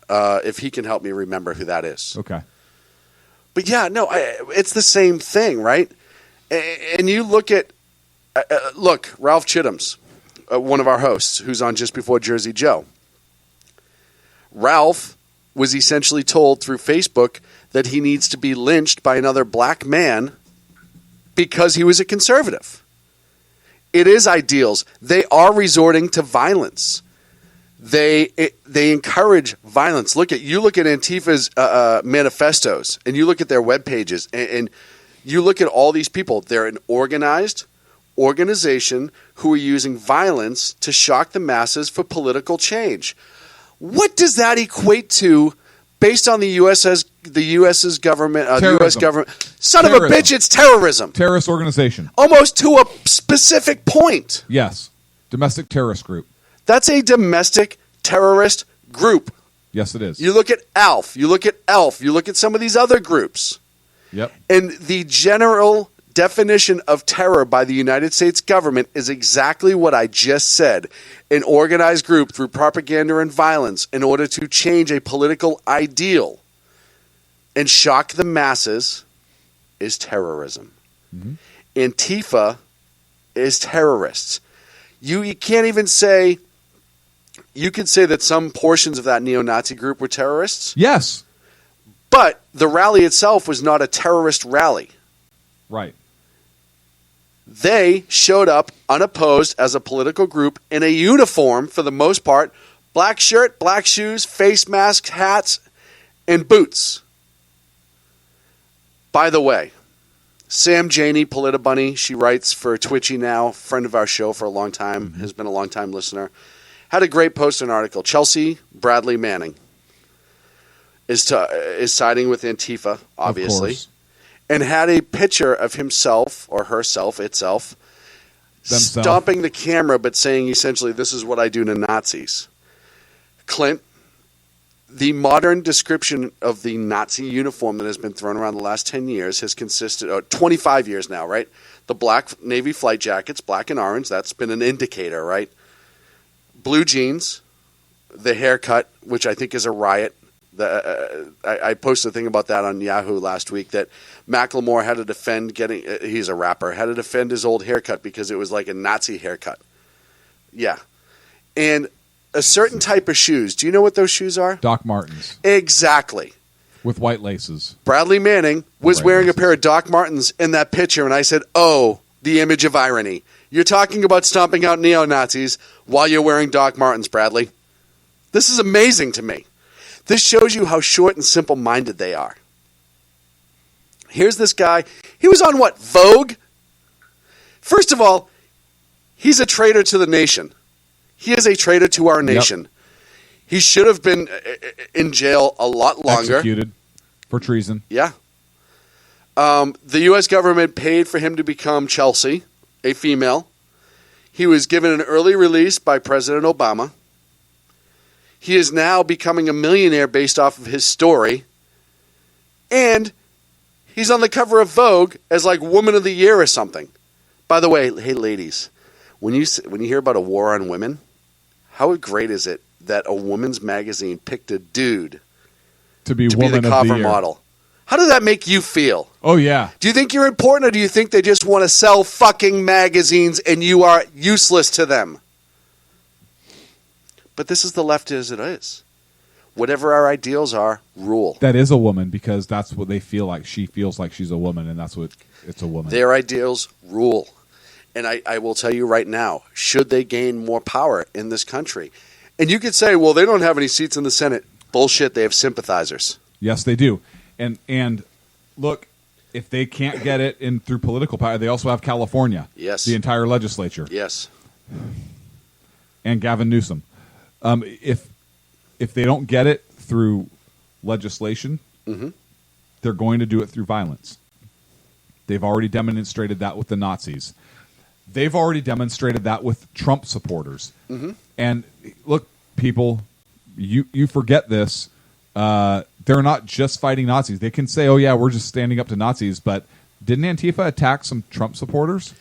if he can help me remember who that is. Okay. But it's the same thing, right? And you look at Ralph Chittum's, one of our hosts, who's on just before Jersey Joe. Ralph was essentially told through Facebook that he needs to be lynched by another black man because he was a conservative. It is ideals. They are resorting to violence. They encourage violence. You look at Antifa's manifestos, and you look at their web pages, and you look at all these people. They're an organized organization who are using violence to shock the masses for political change. What does that equate to based on the U.S.'s government? U.S. government. Son of a bitch, it's terrorism. Terrorist organization. Almost to a specific point. Yes. Domestic terrorist group. That's a domestic terrorist group. Yes, it is. You look at ALF. You look at ELF. You look at some of these other groups. Yep. And the general definition of terror by the United States government is exactly what I just said. An organized group through propaganda and violence in order to change a political ideal and shock the masses is terrorism. Mm-hmm. Antifa is terrorists. You can't even say... You could say that some portions of that neo-Nazi group were terrorists. Yes. But the rally itself was not a terrorist rally. Right. They showed up unopposed as a political group in a uniform for the most part. Black shirt, black shoes, face masks, hats, and boots. By the way, Sam Janey, Politabunny, she writes for Twitchy now, friend of our show for a long time, has been a long time listener, had a great post and article. Chelsea Bradley Manning is siding with Antifa, obviously, and had a picture of himself or herself, itself, stomping the camera, but saying essentially, this is what I do to Nazis. Clint, the modern description of the Nazi uniform that has been thrown around the last 10 years has consisted, 25 years now, right? The black Navy flight jackets, black and orange, that's been an indicator, right? Blue jeans, the haircut, which I think is a riot. I posted a thing about that on Yahoo last week that Macklemore had to defend he's a rapper, had to defend his old haircut because it was like a Nazi haircut. Yeah. And a certain type of shoes. Do you know what those shoes are? Doc Martens. Exactly. With white laces. Bradley Manning was wearing a pair of Doc Martens in that picture, and I said, oh, the image of irony. You're talking about stomping out neo-Nazis while you're wearing Doc Martens, Bradley. This is amazing to me. This shows you how short and simple-minded they are. Here's this guy. He was on what, Vogue? First of all, he's a traitor to the nation. He is a traitor to our nation. Yep. He should have been in jail a lot longer. Executed for treason. Yeah. The U.S. government paid for him to become Chelsea, a female. He was given an early release by President Obama. He is now becoming a millionaire based off of his story. And he's on the cover of Vogue as like Woman of the Year or something. By the way, hey ladies, when you hear about a war on women, how great is it that a woman's magazine picked a dude to be the cover model? How did that make you feel? Oh, yeah. Do you think you're important, or do you think they just want to sell fucking magazines and you are useless to them? But this is the left as it is. Whatever our ideals are, rule. That is a woman because that's what they feel like. She feels like she's a woman, and that's what it's a woman. Their ideals rule. And I will tell you right now, should they gain more power in this country, and you could say, well, they don't have any seats in the Senate. Bullshit, they have sympathizers. Yes, they do. And look, if they can't get it in through political power, they also have California. Yes. The entire legislature. Yes. And Gavin Newsom. If they don't get it through legislation, they're going to do it through violence. They've already demonstrated that with the Nazis. They've already demonstrated that with Trump supporters. And look, people, you forget this. They're not just fighting Nazis. They can say, oh, yeah, we're just standing up to Nazis. But didn't Antifa attack some Trump supporters?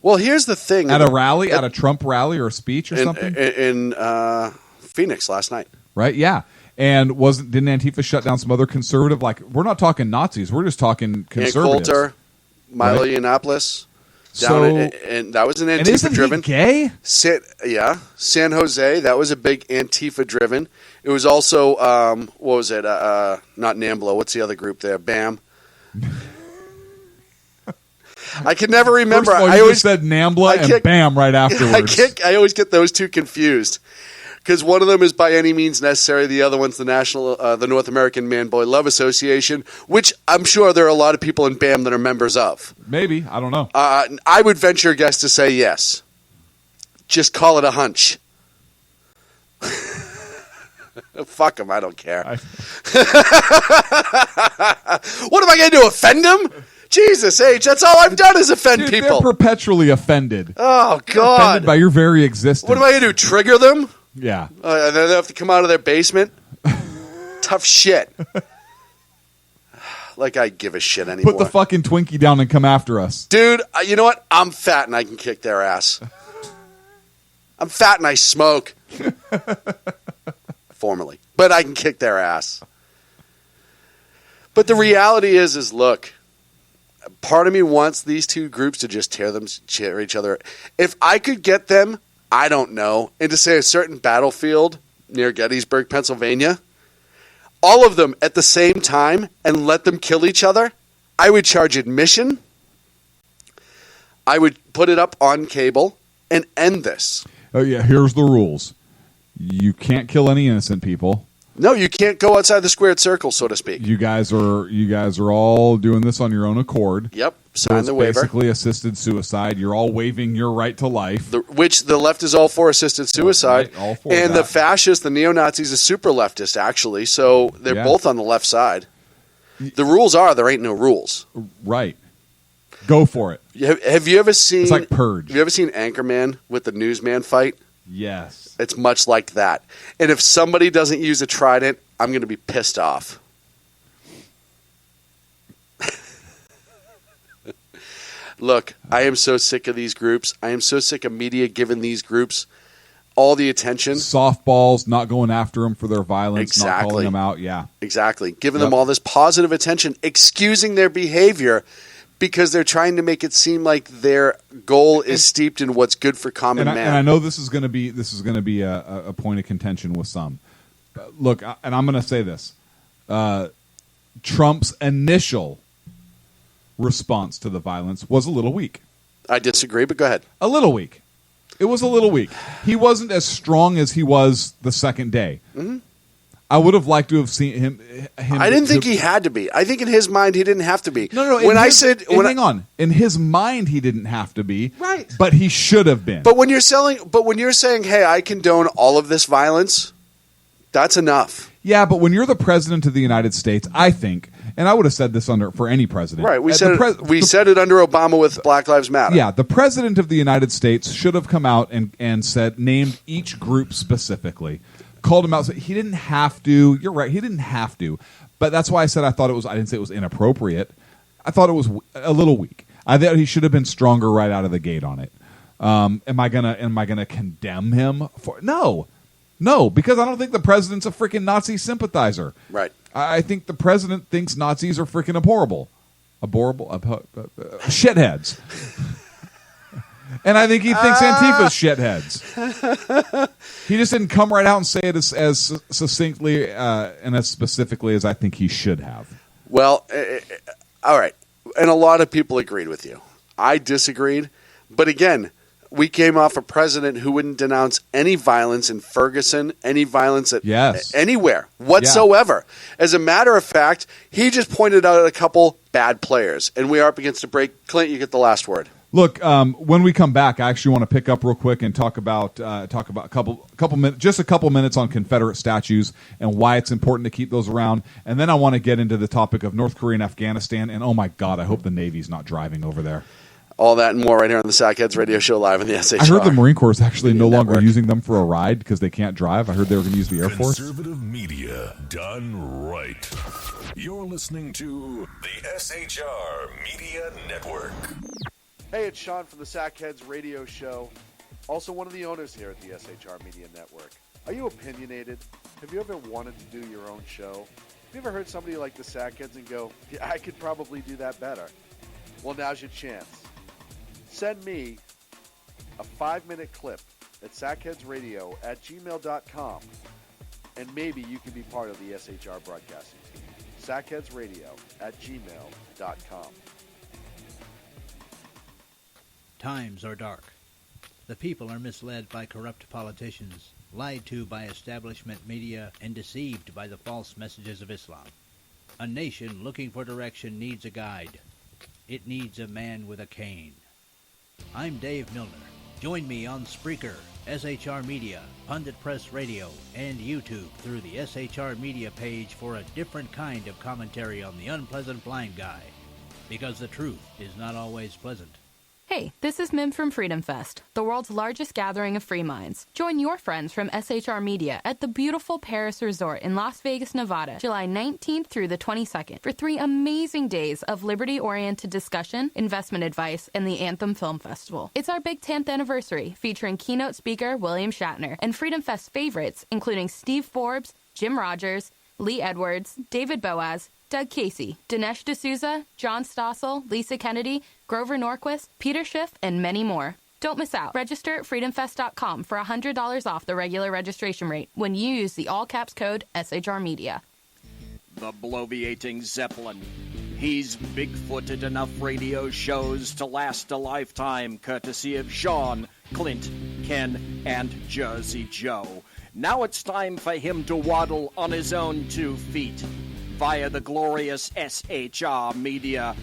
Well, here's the thing. At a rally, at a Trump rally or a speech or something? In Phoenix last night. Right, yeah. And didn't Antifa shut down some other conservative? Like, we're not talking Nazis. We're just talking conservatives. Ann Coulter, Milo Yiannopoulos. And that was an Antifa-driven. And isn't he gay? San Jose. That was a big Antifa-driven. It was also, what was it? Not NAMBLA. What's the other group there? BAM. I can never remember. First of all, I always said NAMBLA and BAM right afterwards. I always get those two confused because one of them is By Any Means Necessary. The other one's the North American Man Boy Love Association, which I'm sure there are a lot of people in BAM that are members of. Maybe. I don't know. I would venture a guess to say yes. Just call it a hunch. Fuck them. I don't care. What am I going to do? Offend them? Jesus H, that's all I've done is offend people. They're perpetually offended. Oh, They're God. offended by your very existence. What am I going to do, trigger them? Yeah. And then they have to come out of their basement? Tough shit. Like I give a shit anymore. Put the fucking Twinkie down and come after us. Dude, you know what? I'm fat and I can kick their ass. I'm fat and I smoke. Formerly. But I can kick their ass. But the reality is look, part of me wants these two groups to just tear each other. If I could get them, I don't know, into say a certain battlefield near Gettysburg, Pennsylvania, all of them at the same time and let them kill each other, I would charge admission. I would put it up on cable and end this. Oh yeah, here's the rules. You can't kill any innocent people. No, you can't go outside the squared circle, so to speak. You guys are all doing this on your own accord. Yep, sign the waiver. Basically assisted suicide. You're all waiving your right to life. Which the left is all for assisted suicide. Right, all for and that. the fascists, the neo-Nazis, is super leftist, actually. So they're both on the left side. The rules are there ain't no rules. Right. Go for it. Have you ever seen... It's like Purge. Have you ever seen Anchorman with the newsman fight? Yes. It's much like that. And if somebody doesn't use a trident, I'm going to be pissed off. Look, I am so sick of these groups. I am so sick of media giving these groups all the attention. Softballs, not going after them for their violence, Exactly. not calling them out. Yeah. Exactly. Giving them all this positive attention, excusing their behavior because they're trying to make it seem like their goal is steeped in what's good for common man. And I know this is going to be a point of contention with some. Look, and I'm going to say this: Trump's initial response to the violence was a little weak. I disagree, but go ahead. A little weak. It was a little weak. He wasn't as strong as he was the second day. Mm-hmm. I would have liked to have seen him. I didn't think he had to be. I think in his mind he didn't have to be. No. Hang on. In his mind, he didn't have to be. Right. But he should have been. But when you're saying, "Hey, I condone all of this violence," that's enough. Yeah, but when you're the president of the United States, I think, and I would have said this for any president. Right. We said it under Obama with Black Lives Matter. Yeah, the president of the United States should have come out and named each group specifically. Called him out. So he didn't have to. You're right. He didn't have to. But that's why I said I didn't say it was inappropriate. I thought it was a little weak. I thought he should have been stronger right out of the gate on it. Am I gonna condemn him for? No, because I don't think the president's a freaking Nazi sympathizer. Right. I think the president thinks Nazis are freaking abhorrible, shitheads. And I think he thinks Antifa's shitheads. He just didn't come right out and say it as succinctly and as specifically as I think he should have. Well, all right. And a lot of people agreed with you. I disagreed. But again, we came off a president who wouldn't denounce any violence in Ferguson, any violence anywhere whatsoever. Yeah. As a matter of fact, he just pointed out a couple bad players. And we are up against a break. Clint, you get the last word. Look, when we come back, I actually want to pick up real quick and talk about a couple minutes on Confederate statues and why it's important to keep those around, and then I want to get into the topic of North Korea and Afghanistan. And oh my God, I hope the Navy's not driving over there. All that and more right here on the Sackheads Radio Show live on the SHR. I heard the Marine Corps is actually no longer using them for a ride because they can't drive. I heard they were going to use the Air Force. Conservative media done right. You're listening to the SHR Media Network. Hey, it's Shaun from the Sackheads Radio Show, also one of the owners here at the SHR Media Network. Are you opinionated? Have you ever wanted to do your own show? Have you ever heard somebody like the Sackheads and go, yeah, I could probably do that better? Well, now's your chance. Send me a 5-minute clip at sackheadsradio@gmail.com, and maybe you can be part of the SHR broadcasting team. sackheadsradio@gmail.com. Times are dark. The people are misled by corrupt politicians, lied to by establishment media, and deceived by the false messages of Islam. A nation looking for direction needs a guide. It needs a man with a cane. I'm Dave Milner. Join me on Spreaker, SHR Media, Pundit Press Radio, and YouTube through the SHR Media page for a different kind of commentary on the unpleasant blind guy. Because the truth is not always pleasant. Hey, this is Mim from Freedom Fest, the world's largest gathering of free minds. Join your friends from SHR Media at the beautiful Paris Resort in Las Vegas, Nevada, July 19th through the 22nd for 3 amazing days of liberty-oriented discussion, investment advice, and the Anthem Film Festival. It's our big 10th anniversary, featuring keynote speaker William Shatner and Freedom Fest favorites, including Steve Forbes, Jim Rogers, Lee Edwards, David Boaz, Doug Casey, Dinesh D'Souza, John Stossel, Lisa Kennedy, Grover Norquist, Peter Schiff, and many more. Don't miss out. Register at freedomfest.com for $100 off the regular registration rate when you use the all-caps code SHR Media. The bloviating Zeppelin. He's Bigfooted enough radio shows to last a lifetime, courtesy of Shaun, Clint, Ken, and Jersey Joe. Now it's time for him to waddle on his own 2 feet via the glorious SHR Media.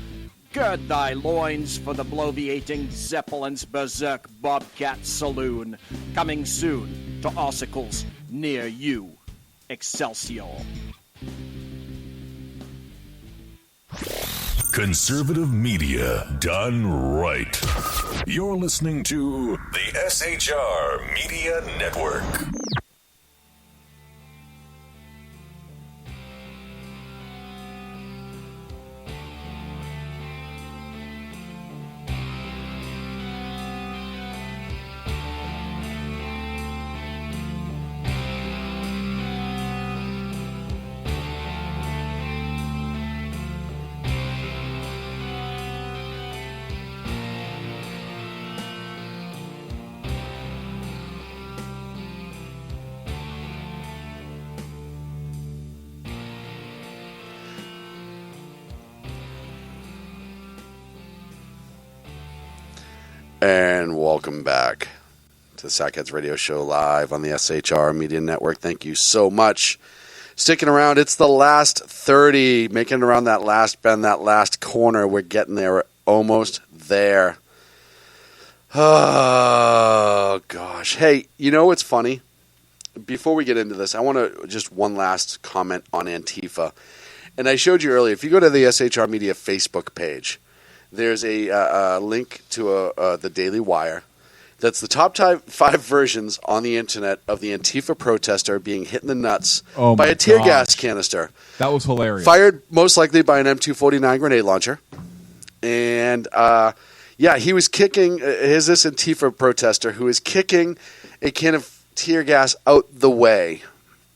Gird thy loins for the bloviating Zeppelin's Berserk Bobcat Saloon. Coming soon to ossicles near you. Excelsior. Conservative media done right. You're listening to the SHR Media Network. And welcome back to the Sackheads Radio Show live on the SHR Media Network. Thank you so much. Sticking around. It's the last 30, making it around that last bend, that last corner. We're getting there. We're almost there. Oh, gosh. Hey, you know what's funny? Before we get into this, I want to just one last comment on Antifa. And I showed you earlier, if you go to the SHR Media Facebook page, there's a link to the Daily Wire. That's the top 5 versions on the internet of the Antifa protester being hit in the nuts by a tear gas canister. That was hilarious. Fired most likely by an M249 grenade launcher. And, he was kicking, here's this Antifa protester who is kicking a can of tear gas out the way.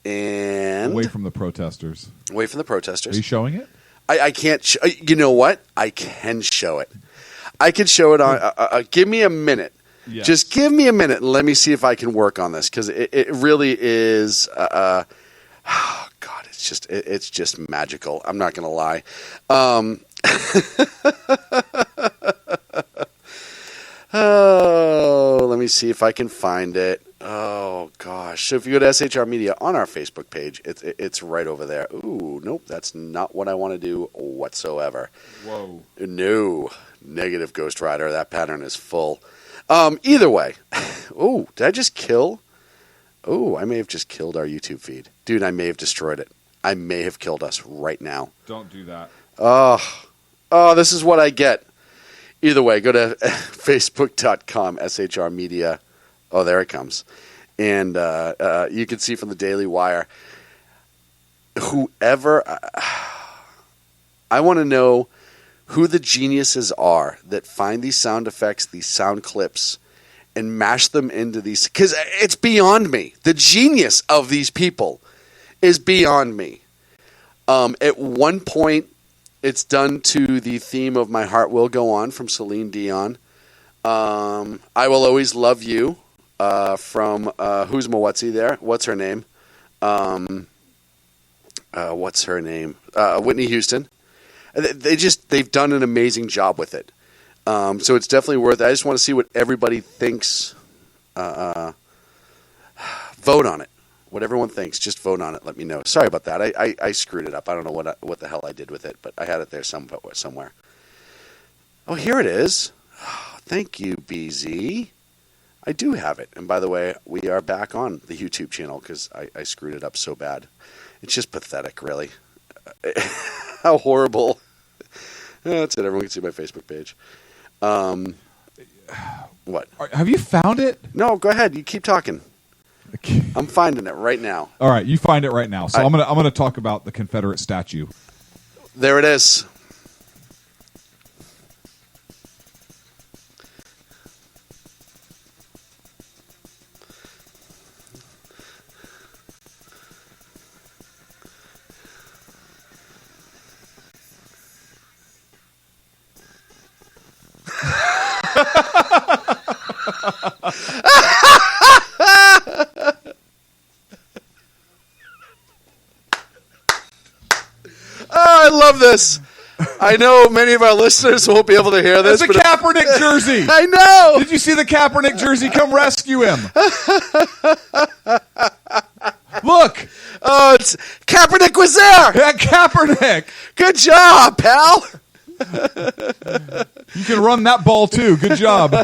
And away from the protesters. Away from the protesters. Are you showing it? I can't. You know what? I can show it. I can show it on. Give me a minute. Yes. Just give me a minute and let me see if I can work on this because it really is. Oh God, it's just magical. I'm not going to lie. Oh, let me see if I can find it. Oh gosh! So if you go to SHR Media on our Facebook page, it's right over there. Ooh, nope, that's not what I want to do whatsoever. Whoa! No, negative Ghost Rider. That pattern is full. Either way. Oh, did I just kill? Oh, I may have just killed our YouTube feed, dude. I may have destroyed it. I may have killed us right now. Don't do that. Oh, this is what I get. Either way, go to facebook.com SHR Media. Oh, there it comes. And you can see from the Daily Wire, whoever, I want to know who the geniuses are that find these sound effects, these sound clips, and mash them into these, because it's beyond me. The genius of these people is beyond me. At one point, it's done to the theme of My Heart Will Go On from Celine Dion. I Will Always Love You. From who's Mawetzi there? What's her name? What's her name? Whitney Houston. They've done an amazing job with it. So it's definitely worth it. I just want to see what everybody thinks. Vote on it. What everyone thinks, just vote on it. Let me know. Sorry about that. I screwed it up. I don't know what the hell I did with it, but I had it there somewhere. Oh, here it is. Oh, thank you, BZ. I do have it. And by the way, we are back on the YouTube channel because I screwed it up so bad. It's just pathetic, really. How horrible. That's it. Everyone can see my Facebook page. What? Have you found it? No, go ahead. You keep talking. I'm finding it right now. All right, you find it right now. So I'm gonna talk about the Confederate statue. There it is. I love this. I know many of our listeners won't be able to hear this. It's a Kaepernick jersey. I know. Did you see the Kaepernick jersey? Come rescue him. Look. Oh, it's Kaepernick was there. Yeah, Kaepernick. Good job, pal. You can run that ball too. Good job.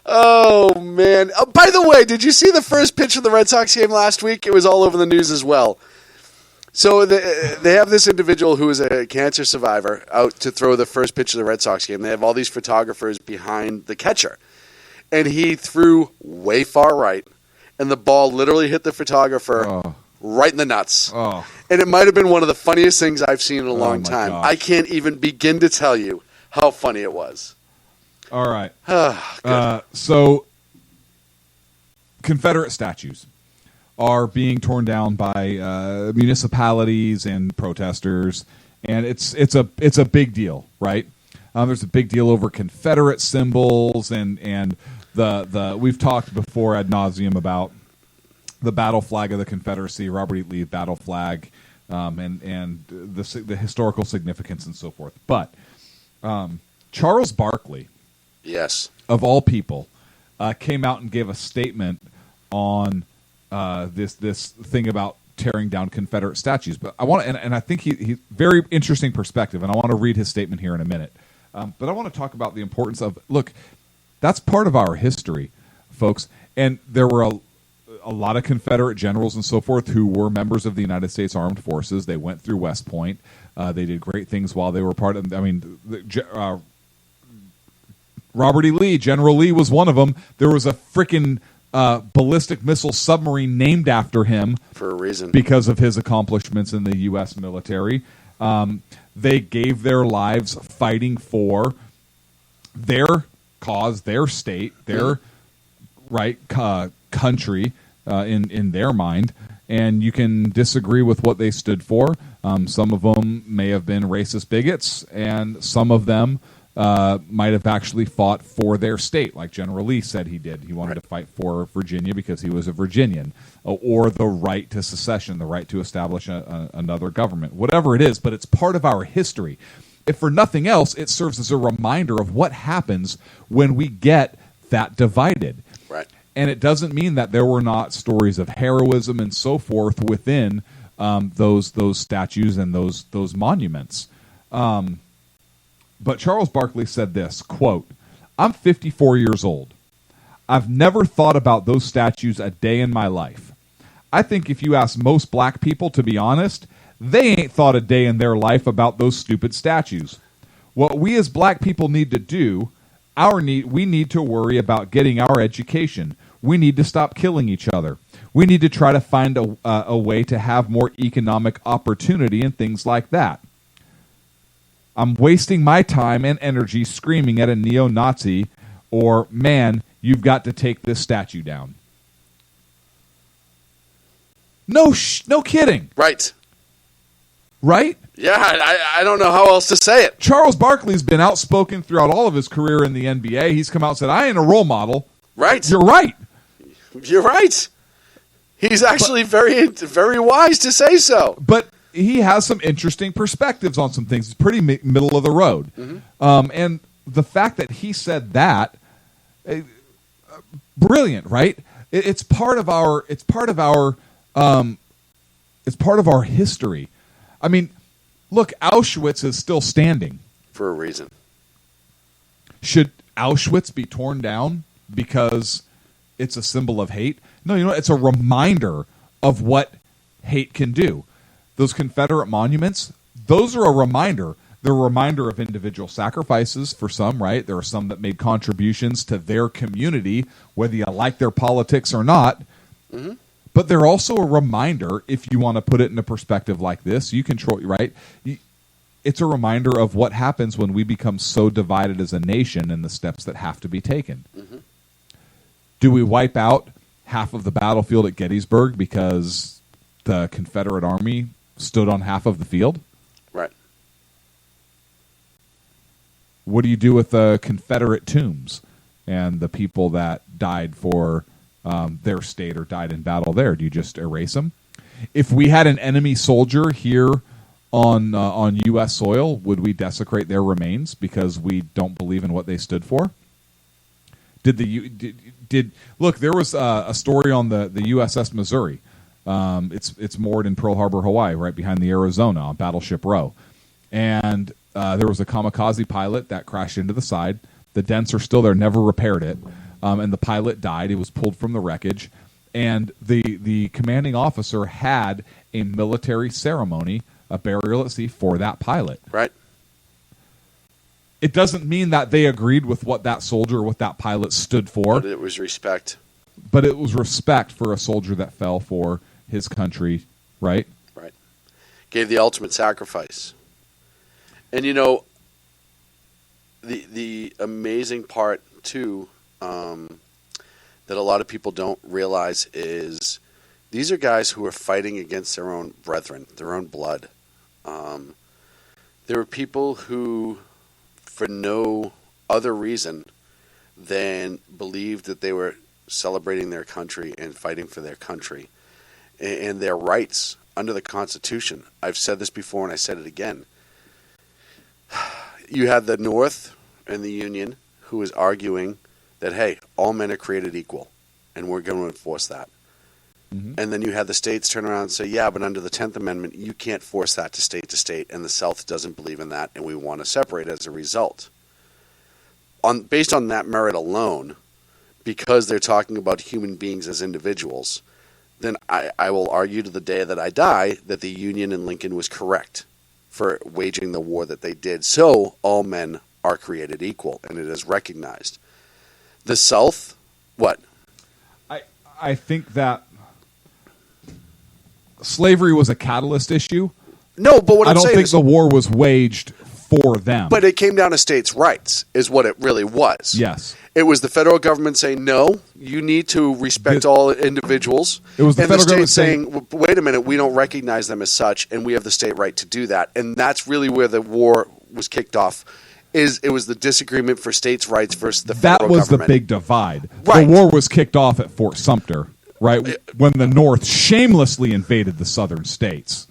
Oh, man. Oh, by the way, did you see the first pitch of the Red Sox game last week? It was all over the news as well. So they have this individual who is a cancer survivor out to throw the first pitch of the Red Sox game. They have all these photographers behind the catcher. And he threw way far right, and the ball literally hit the photographer right in the nuts. Oh. And it might have been one of the funniest things I've seen in a long my time. gosh. I can't even begin to tell you how funny it was. All right. Good. So Confederate statues are being torn down by municipalities and protesters, and it's a big deal, right? There's a big deal over Confederate symbols, and the we've talked before ad nauseum about the battle flag of the Confederacy, Robert E. Lee battle flag, and the historical significance and so forth. But Charles Barkley, yes, of all people, came out and gave a statement on this thing about tearing down Confederate statues. But I want, and I think he very interesting perspective, and I want to read his statement here in a minute. But I want to talk about the importance of, look, that's part of our history, folks. And there were a lot of Confederate generals and so forth who were members of the United States Armed Forces. They went through West Point. They did great things while they were part of, Robert E. Lee, General Lee was one of them. There was a freaking ballistic missile submarine named after him for a reason because of his accomplishments in the U.S. military. They gave their lives fighting for their cause, their state, their country in their mind. And you can disagree with what they stood for. Some of them may have been racist bigots, and some of them might have actually fought for their state, like General Lee said he did. He wanted to fight for Virginia because he was a Virginian, or the right to secession, the right to establish another government, whatever it is. But it's part of our history. If for nothing else, it serves as a reminder of what happens when we get that divided. Right. And it doesn't mean that there were not stories of heroism and so forth within those statues and those monuments. But Charles Barkley said this, quote, "I'm 54 years old. I've never thought about those statues a day in my life. I think if you ask most black people to be honest, they ain't thought a day in their life about those stupid statues. What we as black people need to do, we need to worry about getting our education. We need to stop killing each other. We need to try to find a way to have more economic opportunity and things like that. I'm wasting my time and energy screaming at a neo-Nazi or, man, you've got to take this statue down." No kidding. Right. Right? Yeah, I don't know how else to say it. Charles Barkley's been outspoken throughout all of his career in the NBA. He's come out and said, I ain't a role model. Right. You're right. You're right. He's actually very, very wise to say so. But he has some interesting perspectives on some things. It's pretty middle of the road. Mm-hmm. And the fact that he said that, brilliant, right? It's part of our history. I mean, look, Auschwitz is still standing. For a reason. Should Auschwitz be torn down because it's a symbol of hate? No, it's a reminder of what hate can do. Those Confederate monuments, those are a reminder. They're a reminder of individual sacrifices for some, right? There are some that made contributions to their community, whether you like their politics or not. Mm-hmm. But they're also a reminder, if you want to put it in a perspective like this, you control, right? It's a reminder of what happens when we become so divided as a nation and the steps that have to be taken. Mm-hmm. Do we wipe out half of the battlefield at Gettysburg because the Confederate Army stood on half of the field? Right. What do you do with the Confederate tombs and the people that died for their state or died in battle there? Do you just erase them? If we had an enemy soldier here on U.S. soil, would we desecrate their remains because we don't believe in what they stood for? Look? There was a story on the USS Missouri. It's moored in Pearl Harbor, Hawaii, right behind the Arizona on Battleship Row, and there was a kamikaze pilot that crashed into the side. The dents are still there, never repaired it, and the pilot died. He was pulled from the wreckage, and the commanding officer had a military ceremony, a burial at sea for that pilot. Right. It doesn't mean that they agreed with what that soldier or what that pilot stood for. But it was respect. But it was respect for a soldier that fell for his country, right? Right. Gave the ultimate sacrifice. And you know, the amazing part too, that a lot of people don't realize is these are guys who are fighting against their own brethren, their own blood. There were people who, for no other reason than believed that they were celebrating their country and fighting for their country and their rights under the Constitution. I've said this before and I said it again. You had the North and the Union who is arguing that, hey, all men are created equal and we're going to enforce that. Mm-hmm. And then you had the states turn around and say, yeah, but under the 10th Amendment, you can't force that to state, and the South doesn't believe in that, and we want to separate as a result. Based on that merit alone, because they're talking about human beings as individuals, then I will argue to the day that I die that the Union and Lincoln was correct for waging the war that they did. So all men are created equal, and it is recognized. The South, what? I think that slavery was a catalyst issue. No, but what I I'm saying don't think is the war was waged for them. But it came down to states' rights, is what it really was. Yes. It was the federal government saying, no, you need to respect all individuals. It was the federal government saying, wait a minute, we don't recognize them as such, and we have the state right to do that. And that's really where the war was kicked off. It was the disagreement for states' rights versus the federal government. That was the big divide. Right. The war was kicked off at Fort Sumter, right, when the North shamelessly invaded the southern states.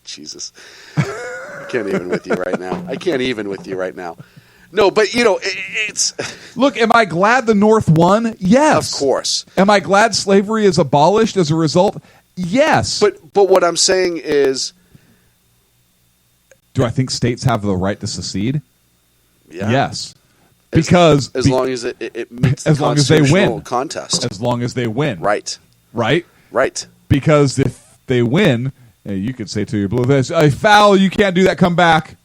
Jesus. I can't even with you right now. I can't even with you right now. No, but, you know, it's... Look, am I glad the North won? Yes. Of course. Am I glad slavery is abolished as a result? Yes. But what I'm saying is... Do I think states have the right to secede? Yeah. Yes. Because... As long as it meets as the long as they win. Contest. As long as they win. Right. Right? Right. Because if they win, you could say to your blue vest, foul, you can't do that, come back.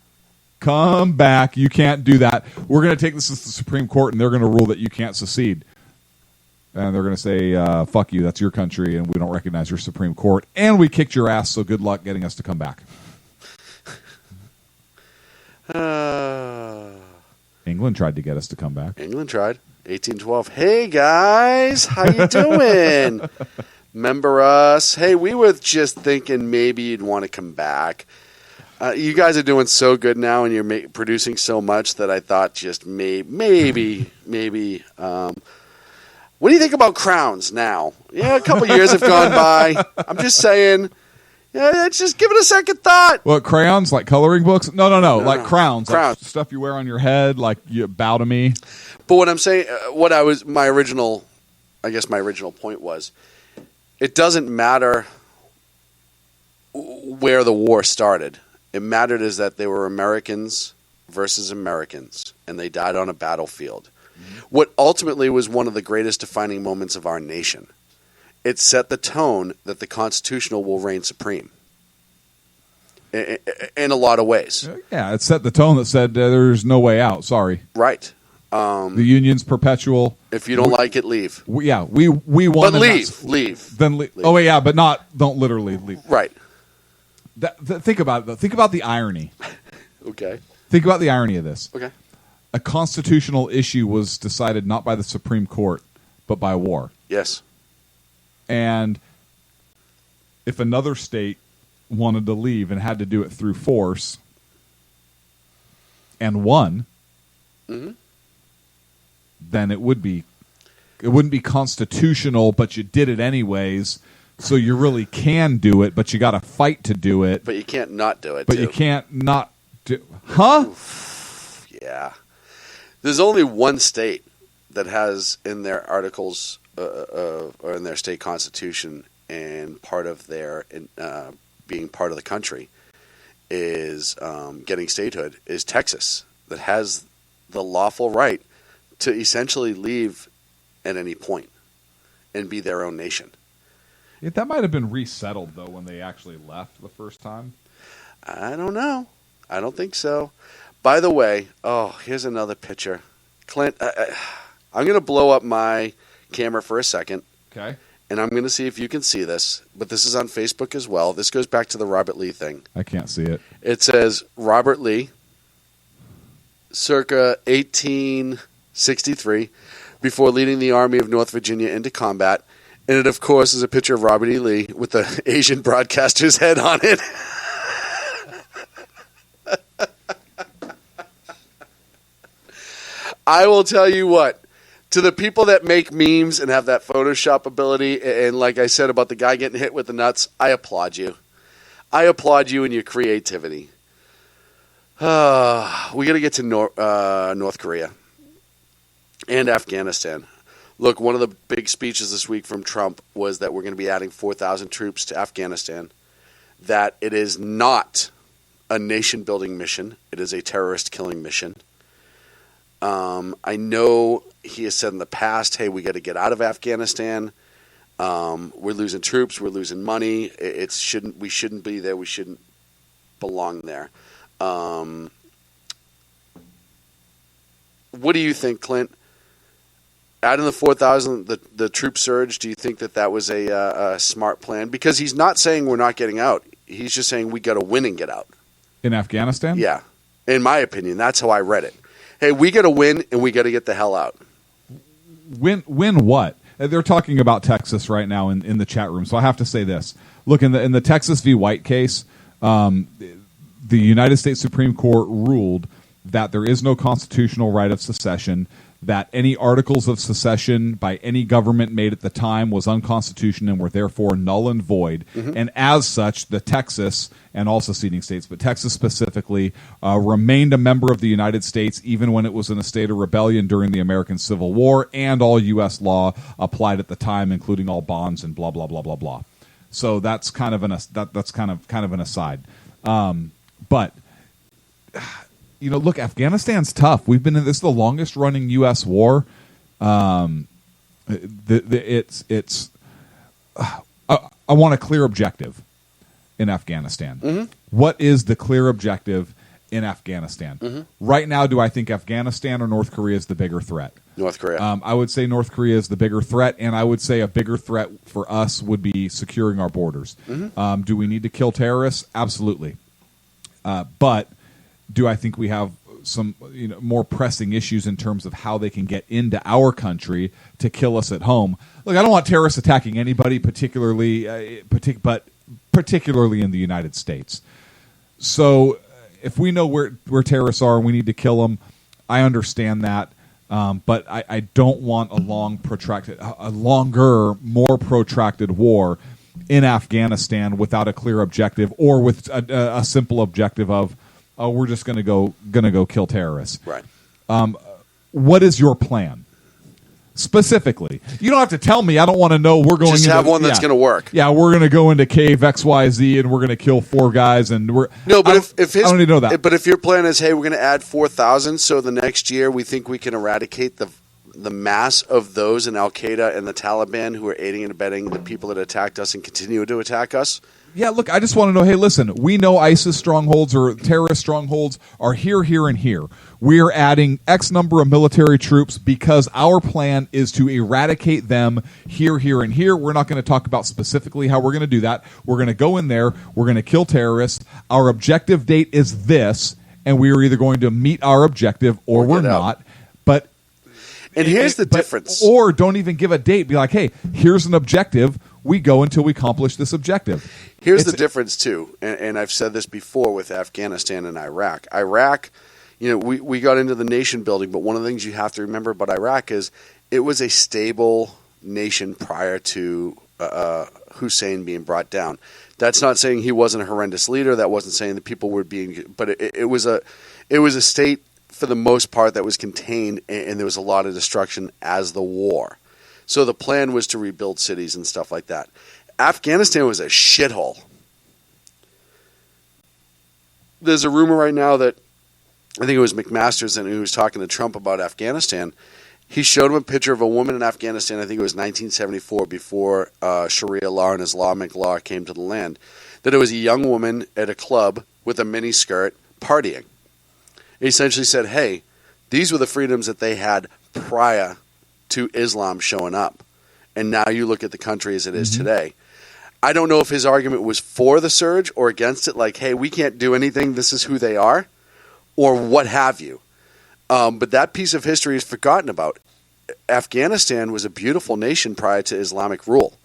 Come back. You can't do that. We're going to take this to the Supreme Court, and they're going to rule that you can't secede. And they're going to say, fuck you, that's your country, and we don't recognize your Supreme Court. And we kicked your ass, so good luck getting us to come back. England tried to get us to come back. England tried. 1812. Hey, guys. How you doing? Remember us? Hey, we were just thinking maybe you'd want to come back. You guys are doing so good now, and you're producing so much that I thought just maybe. What do you think about crowns now? Yeah, a couple years have gone by. I'm just saying. Yeah, just give it a second thought. What, crayons, like coloring books? No. Like crowns. Like stuff you wear on your head, like you bow to me. But what I'm saying, my original point was, it doesn't matter where the war started. It mattered is that they were Americans versus Americans, and they died on a battlefield. Mm-hmm. What ultimately was one of the greatest defining moments of our nation. It set the tone that the Constitutional will reign supreme in a lot of ways. Yeah, it set the tone that said there's no way out. Sorry. Right. The Union's perpetual. If you don't like it, leave. We won. But leave. Then leave. Oh, yeah, but don't literally leave. Right. Think about it, though. Think about the irony. Okay. Think about the irony of this. Okay. A constitutional issue was decided not by the Supreme Court, but by war. Yes. And if another state wanted to leave and had to do it through force and won, mm-hmm. then it wouldn't be constitutional, but you did it anyways. So you really can do it, but you got to fight to do it. But you can't not do it. But you can't not do. Huh? Oof, yeah. There's only one state that has in their articles or in their state constitution and part of their being part of the country is getting statehood is Texas, that has the lawful right to essentially leave at any point and be their own nation. Yeah, that might have been resettled, though, when they actually left the first time. I don't know. I don't think so. By the way, here's another picture. Clint, I'm going to blow up my camera for a second. Okay. And I'm going to see if you can see this. But this is on Facebook as well. This goes back to the Robert Lee thing. I can't see it. It says Robert Lee, circa 1863, before leading the Army of North Virginia into combat. And it, of course, is a picture of Robert E. Lee with the Asian broadcaster's head on it. I will tell you what, to the people that make memes and have that Photoshop ability, and like I said about the guy getting hit with the nuts, I applaud you. I applaud you and your creativity. We got to get to North Korea and Afghanistan. Look, one of the big speeches this week from Trump was that we're going to be adding 4,000 troops to Afghanistan, that it is not a nation-building mission. It is a terrorist-killing mission. I know he has said in the past, hey, we got to get out of Afghanistan. We're losing troops. We're losing money. We shouldn't be there. We shouldn't belong there. What do you think, Clint? Adding the 4,000, the troop surge, do you think that was a smart plan? Because he's not saying we're not getting out. He's just saying we got to win and get out. In Afghanistan? Yeah. In my opinion, that's how I read it. Hey, we got to win and we got to get the hell out. Win what? They're talking about Texas right now in the chat room. So I have to say this. Look, in the Texas v. White case, the United States Supreme Court ruled that there is no constitutional right of secession, that any articles of secession by any government made at the time was unconstitutional and were therefore null and void. Mm-hmm. And as such, the Texas, and all seceding states, but Texas specifically, remained a member of the United States even when it was in a state of rebellion during the American Civil War, and all U.S. law applied at the time, including all bonds and blah, blah, blah, blah, blah. So that's kind of an aside. But look, Afghanistan's tough. We've been in this is the longest running U.S. war. I want a clear objective in Afghanistan. Mm-hmm. What is the clear objective in Afghanistan? Mm-hmm. Right now, do I think Afghanistan or North Korea is the bigger threat? North Korea. I would say North Korea is the bigger threat, and I would say a bigger threat for us would be securing our borders. Mm-hmm. Do we need to kill terrorists? Absolutely. But do I think we have some more pressing issues in terms of how they can get into our country to kill us at home? Look, I don't want terrorists attacking anybody, particularly in the United States. So if we know where terrorists are and we need to kill them, I understand that. But I don't want a longer, more protracted war in Afghanistan without a clear objective, or with a simple objective of, we're just going to go kill terrorists. Right. What is your plan? Specifically, you don't have to tell me. I don't want to know. We're going just have one that's going to work. Yeah, we're going to go into cave XYZ and we're going to kill 4 guys and we're no. But I don't need to know that. But if your plan is, hey, we're going to add 4,000, so the next year we think we can eradicate the mass of those in Al Qaeda and the Taliban who are aiding and abetting the people that attacked us and continue to attack us. Yeah, look, I just want to know, hey, listen, we know ISIS strongholds or terrorist strongholds are here, and here. We're adding X number of military troops because our plan is to eradicate them here, and here. We're not going to talk about specifically how we're going to do that. We're going to go in there. We're going to kill terrorists. Our objective date is this, and we are either going to meet our objective or we're not. But here's the difference. Or don't even give a date. Be like, hey, here's an objective. We go until we accomplish this objective. Here's the difference, too, and I've said this before with Afghanistan and Iraq. Iraq, we got into the nation building, but one of the things you have to remember about Iraq is it was a stable nation prior to Hussein being brought down. That's not saying he wasn't a horrendous leader. That wasn't saying that people were being – but it was a state for the most part, that was contained, and there was a lot of destruction as the war. So the plan was to rebuild cities and stuff like that. Afghanistan was a shithole. There's a rumor right now that I think it was McMaster's and who was talking to Trump about Afghanistan. He showed him a picture of a woman in Afghanistan, I think it was 1974, before Sharia law and Islamic law came to the land, that it was a young woman at a club with a mini skirt partying. He essentially said, hey, these were the freedoms that they had prior to Islam showing up. And now you look at the country as it is today. I don't know if his argument was for the surge or against it, like, hey, we can't do anything, this is who they are, or what have you. But that piece of history is forgotten about. Afghanistan was a beautiful nation prior to Islamic rule.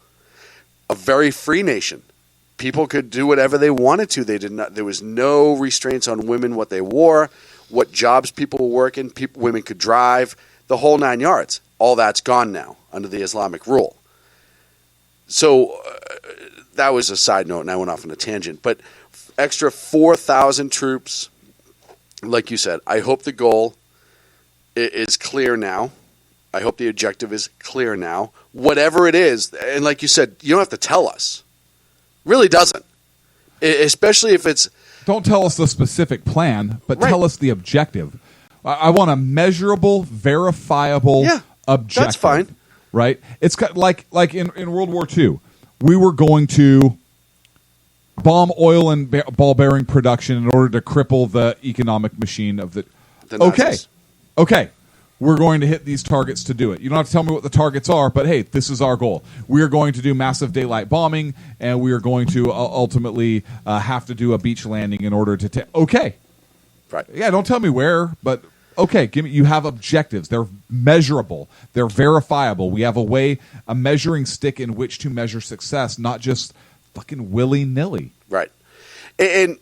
A very free nation. People could do whatever they wanted to. There was no restraints on women, what they wore, what jobs people were working. Women could drive, the whole 9 yards. All that's gone now under the Islamic rule. So that was a side note, and I went off on a tangent. But extra 4,000 troops, like you said, I hope the goal is clear now. I hope the objective is clear now. Whatever it is, and like you said, you don't have to tell us. Really doesn't. Especially if it's... Don't tell us the specific plan, but tell us the objective. I want a measurable, verifiable objective. That's fine. Right? It's like in World War II. We were going to bomb oil and ball bearing production in order to cripple the economic machine of the Nazis. Okay. We're going to hit these targets to do it. You don't have to tell me what the targets are, but hey, this is our goal. We are going to do massive daylight bombing, and we are going to ultimately have to do a beach landing in order to okay. Right. Yeah, don't tell me where, but okay, you have objectives. They're measurable. They're verifiable. We have a measuring stick in which to measure success, not just fucking willy-nilly. Right. And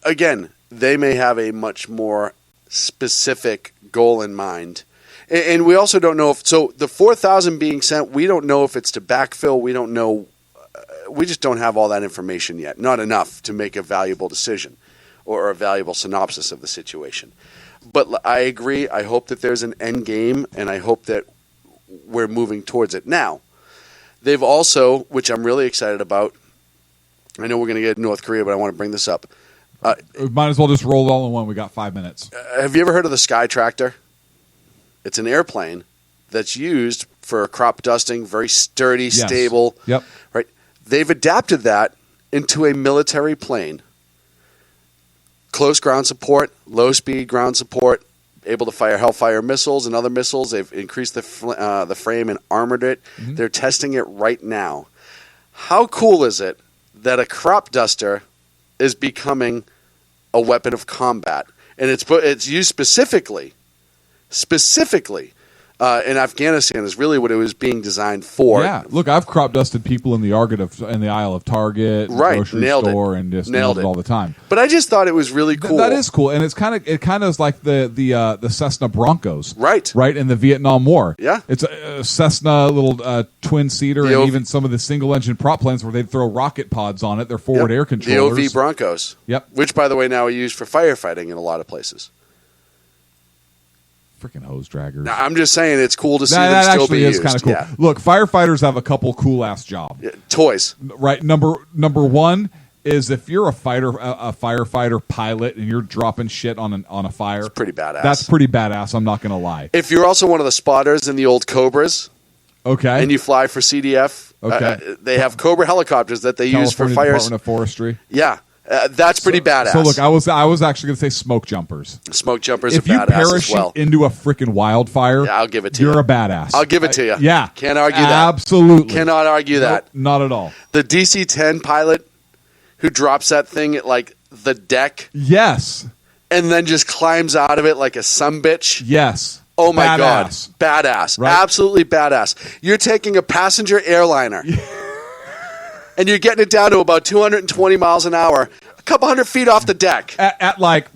again, they may have a much more specific goal in mind. And we also don't know if... So the 4,000 being sent, we don't know if it's to backfill. We don't know... We just don't have all that information yet. Not enough to make a valuable decision or a valuable synopsis of the situation. But I agree. I hope that there's an end game, and I hope that we're moving towards it. Now, they've also, which I'm really excited about, I know we're going to get North Korea, but I want to bring this up. We might as well just roll it all in one. We got 5 minutes. Have you ever heard of the Sky Tractor? It's an airplane that's used for crop dusting, very sturdy, stable. Yep. Right. They've adapted that into a military plane. Close ground support, low speed ground support, able to fire Hellfire missiles and other missiles. They've increased the frame and armored it. Mm-hmm. They're testing it right now. How cool is it that a crop duster is becoming a weapon of combat, and it's used specifically in Afghanistan is really what it was being designed for. Yeah, look, I've crop dusted people in the aisle of Target, grocery store, and just nailed it all the time. But I just thought it was really cool. That is cool, and it kind of is like the Cessna Broncos, right in the Vietnam War. Yeah, it's a Cessna little twin seater, and even some of the single engine prop planes where they'd throw rocket pods on it. They're forward air controllers. The OV Broncos. Yep, which by the way now are used for firefighting in a lot of places. Freaking hose draggers. Now, I'm just saying it's cool to see them still be used. That actually is kind of cool. Yeah. Look, firefighters have a couple cool-ass jobs. Yeah, toys. Right. Number one is if you're a firefighter pilot and you're dropping shit on a fire. It's pretty badass. That's pretty badass, I'm not going to lie. If you're also one of the spotters in the old Cobras. Okay. And you fly for CDF. Okay. They have Cobra helicopters that they use for fires. Department of Forestry. Yeah. That's pretty badass. So look, I was actually going to say smoke jumpers. Smoke jumpers if are badass as well. If you parachute into a freaking wildfire, I'll give it to you. You're a badass. I'll give it to you. Yeah. Can't argue that. Absolutely. Cannot argue that. Not at all. The DC-10 pilot who drops that thing at like the deck. Yes. And then just climbs out of it like a sumbitch. Yes. Oh my God. Badass. Right? Absolutely badass. You're taking a passenger airliner. And you're getting it down to about 220 miles an hour, a couple hundred feet off the deck. At like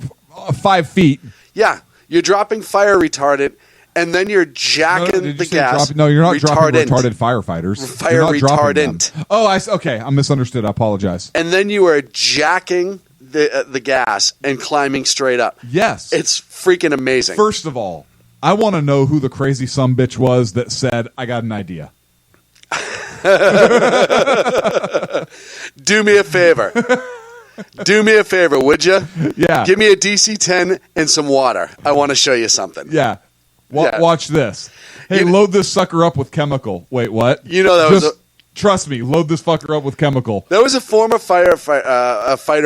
5 feet. Yeah. You're dropping fire retardant, and then you're jacking the gas. You're not dropping retarded firefighters. Fire retardant. Oh, okay. I misunderstood. I apologize. And then you are jacking the gas and climbing straight up. Yes. It's freaking amazing. First of all, I want to know who the crazy sumbitch was that said, I got an idea. Do me a favor. Do me a favor, would you? Yeah. Give me a DC-10 and some water. I want to show you something. Yeah. Yeah. Watch this. Hey, load this sucker up with chemical. Wait, what? You know that was trust me, load this fucker up with chemical. There was a former fighter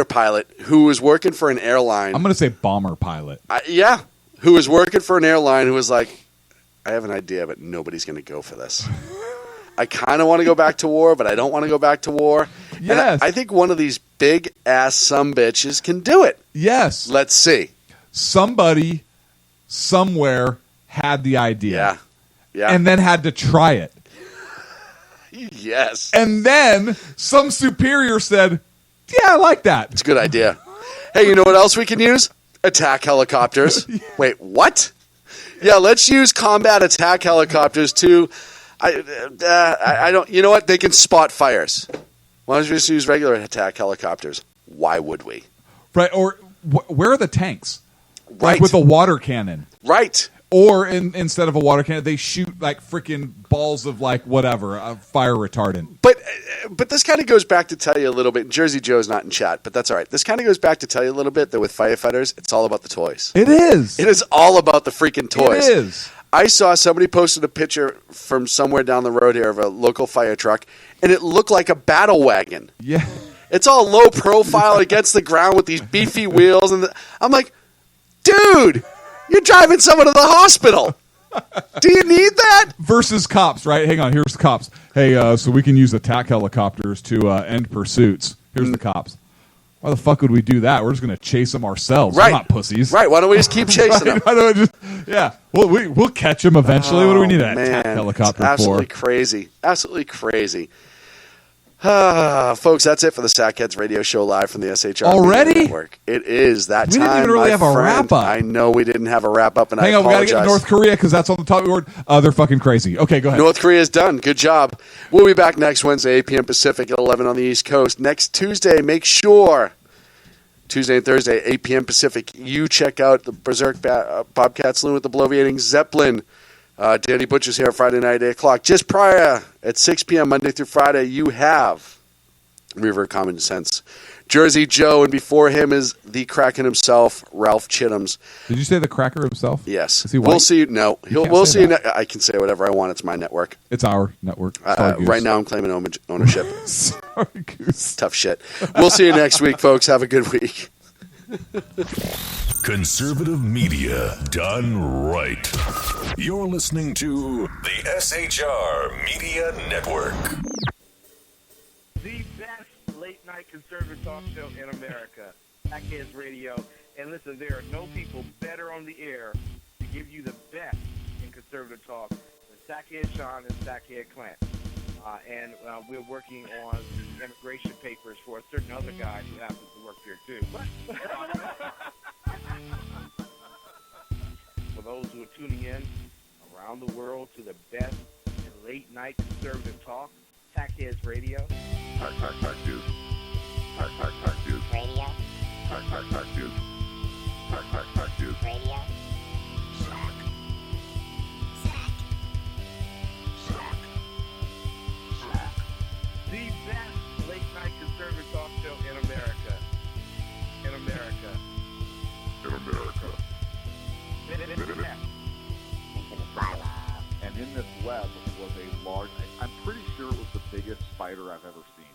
pilot who was working for an airline. I'm going to say bomber pilot. Yeah. Who was working for an airline who was like, I have an idea, but nobody's going to go for this. I kind of want to go back to war, but I don't want to go back to war. Yes. And I think one of these big-ass sumbitches can do it. Yes. Let's see. Somebody, somewhere, had the idea. Yeah. Yeah. And then had to try it. Yes. And then some superior said, yeah, I like that. It's a good idea. Hey, you know what else we can use? Attack helicopters. Wait, what? Yeah, let's use combat attack helicopters too. I don't. You know what? They can spot fires. Why don't we just use regular attack helicopters? Why would we? Right. Or where are the tanks? Right. Like with a water cannon. Right. Or instead of a water cannon, they shoot like freaking balls of like whatever, a fire retardant. But this kind of goes back to tell you a little bit. Jersey Joe's not in chat, but that's all right. This kind of goes back to tell you a little bit that with firefighters, it's all about the toys. It is. It is all about the freaking toys. It is. I saw somebody posted a picture from somewhere down the road here of a local fire truck, and it looked like a battle wagon. Yeah. It's all low profile against the ground with these beefy wheels. And I'm like, dude, you're driving someone to the hospital. Do you need that? Versus cops, right? Hang on, here's the cops. Hey, so we can use attack helicopters to end pursuits. Here's the cops. Why the fuck would we do that? We're just going to chase them ourselves. Right. We're not pussies. Right. Why don't we just keep chasing them? Why don't we just, yeah. We'll catch them eventually. What do we need an attack helicopter absolutely for? Crazy. Absolutely crazy. Folks, that's it for the Sackheads Radio Show live from the SHR Already? Network. It is that We time. didn't even really have a wrap up. I know we didn't have a wrap up, and Hang I on, we got to apologize. get to North Korea because that's on the top of the board. They're fucking crazy. Okay, go ahead. North Korea's done. Good job. We'll be back next Wednesday, 8 p.m. Pacific at 11 on the East Coast. Next Tuesday, make sure, Tuesday and Thursday, 8 p.m. Pacific, you check out the Berserk Bobcat Saloon with the Bloviating Zeppelin. Danny Butcher's here Friday night, 8 o'clock. Just prior, at 6 p.m. Monday through Friday, you have River Common Sense. Jersey Joe, and before him is the Kraken himself, Ralph Chitums. Did you say the cracker himself? Yes. Is he white? We'll see. No, You can't we'll say see. that. I can say whatever I want. It's my network. It's our network. Sorry, Goose. Right now, I'm claiming ownership. Sorry, Goose. Tough shit. We'll see you next week, folks. Have a good week. Conservative media done right. You're listening to the SHR Media Network. The best late-night conservative talk show in America, Sackheads Radio. And listen, there are no people better on the air to give you the best in conservative talk than Sackhead Shaun and Sackhead Clint. And we're working on the immigration papers for a certain other guy who happens to work here, too. For those who are tuning in around the world to the best in late-night conservative talk, Sackheads Radio. Hack dude. Hack dude. Radio. Hack dude. Hack dude. Radio. Sack. Sack. Sack. The best late-night conservative talk show in America. In America. In America. Into the bylaw. And in this web was a large, I'm pretty sure it was the biggest spider I've ever seen.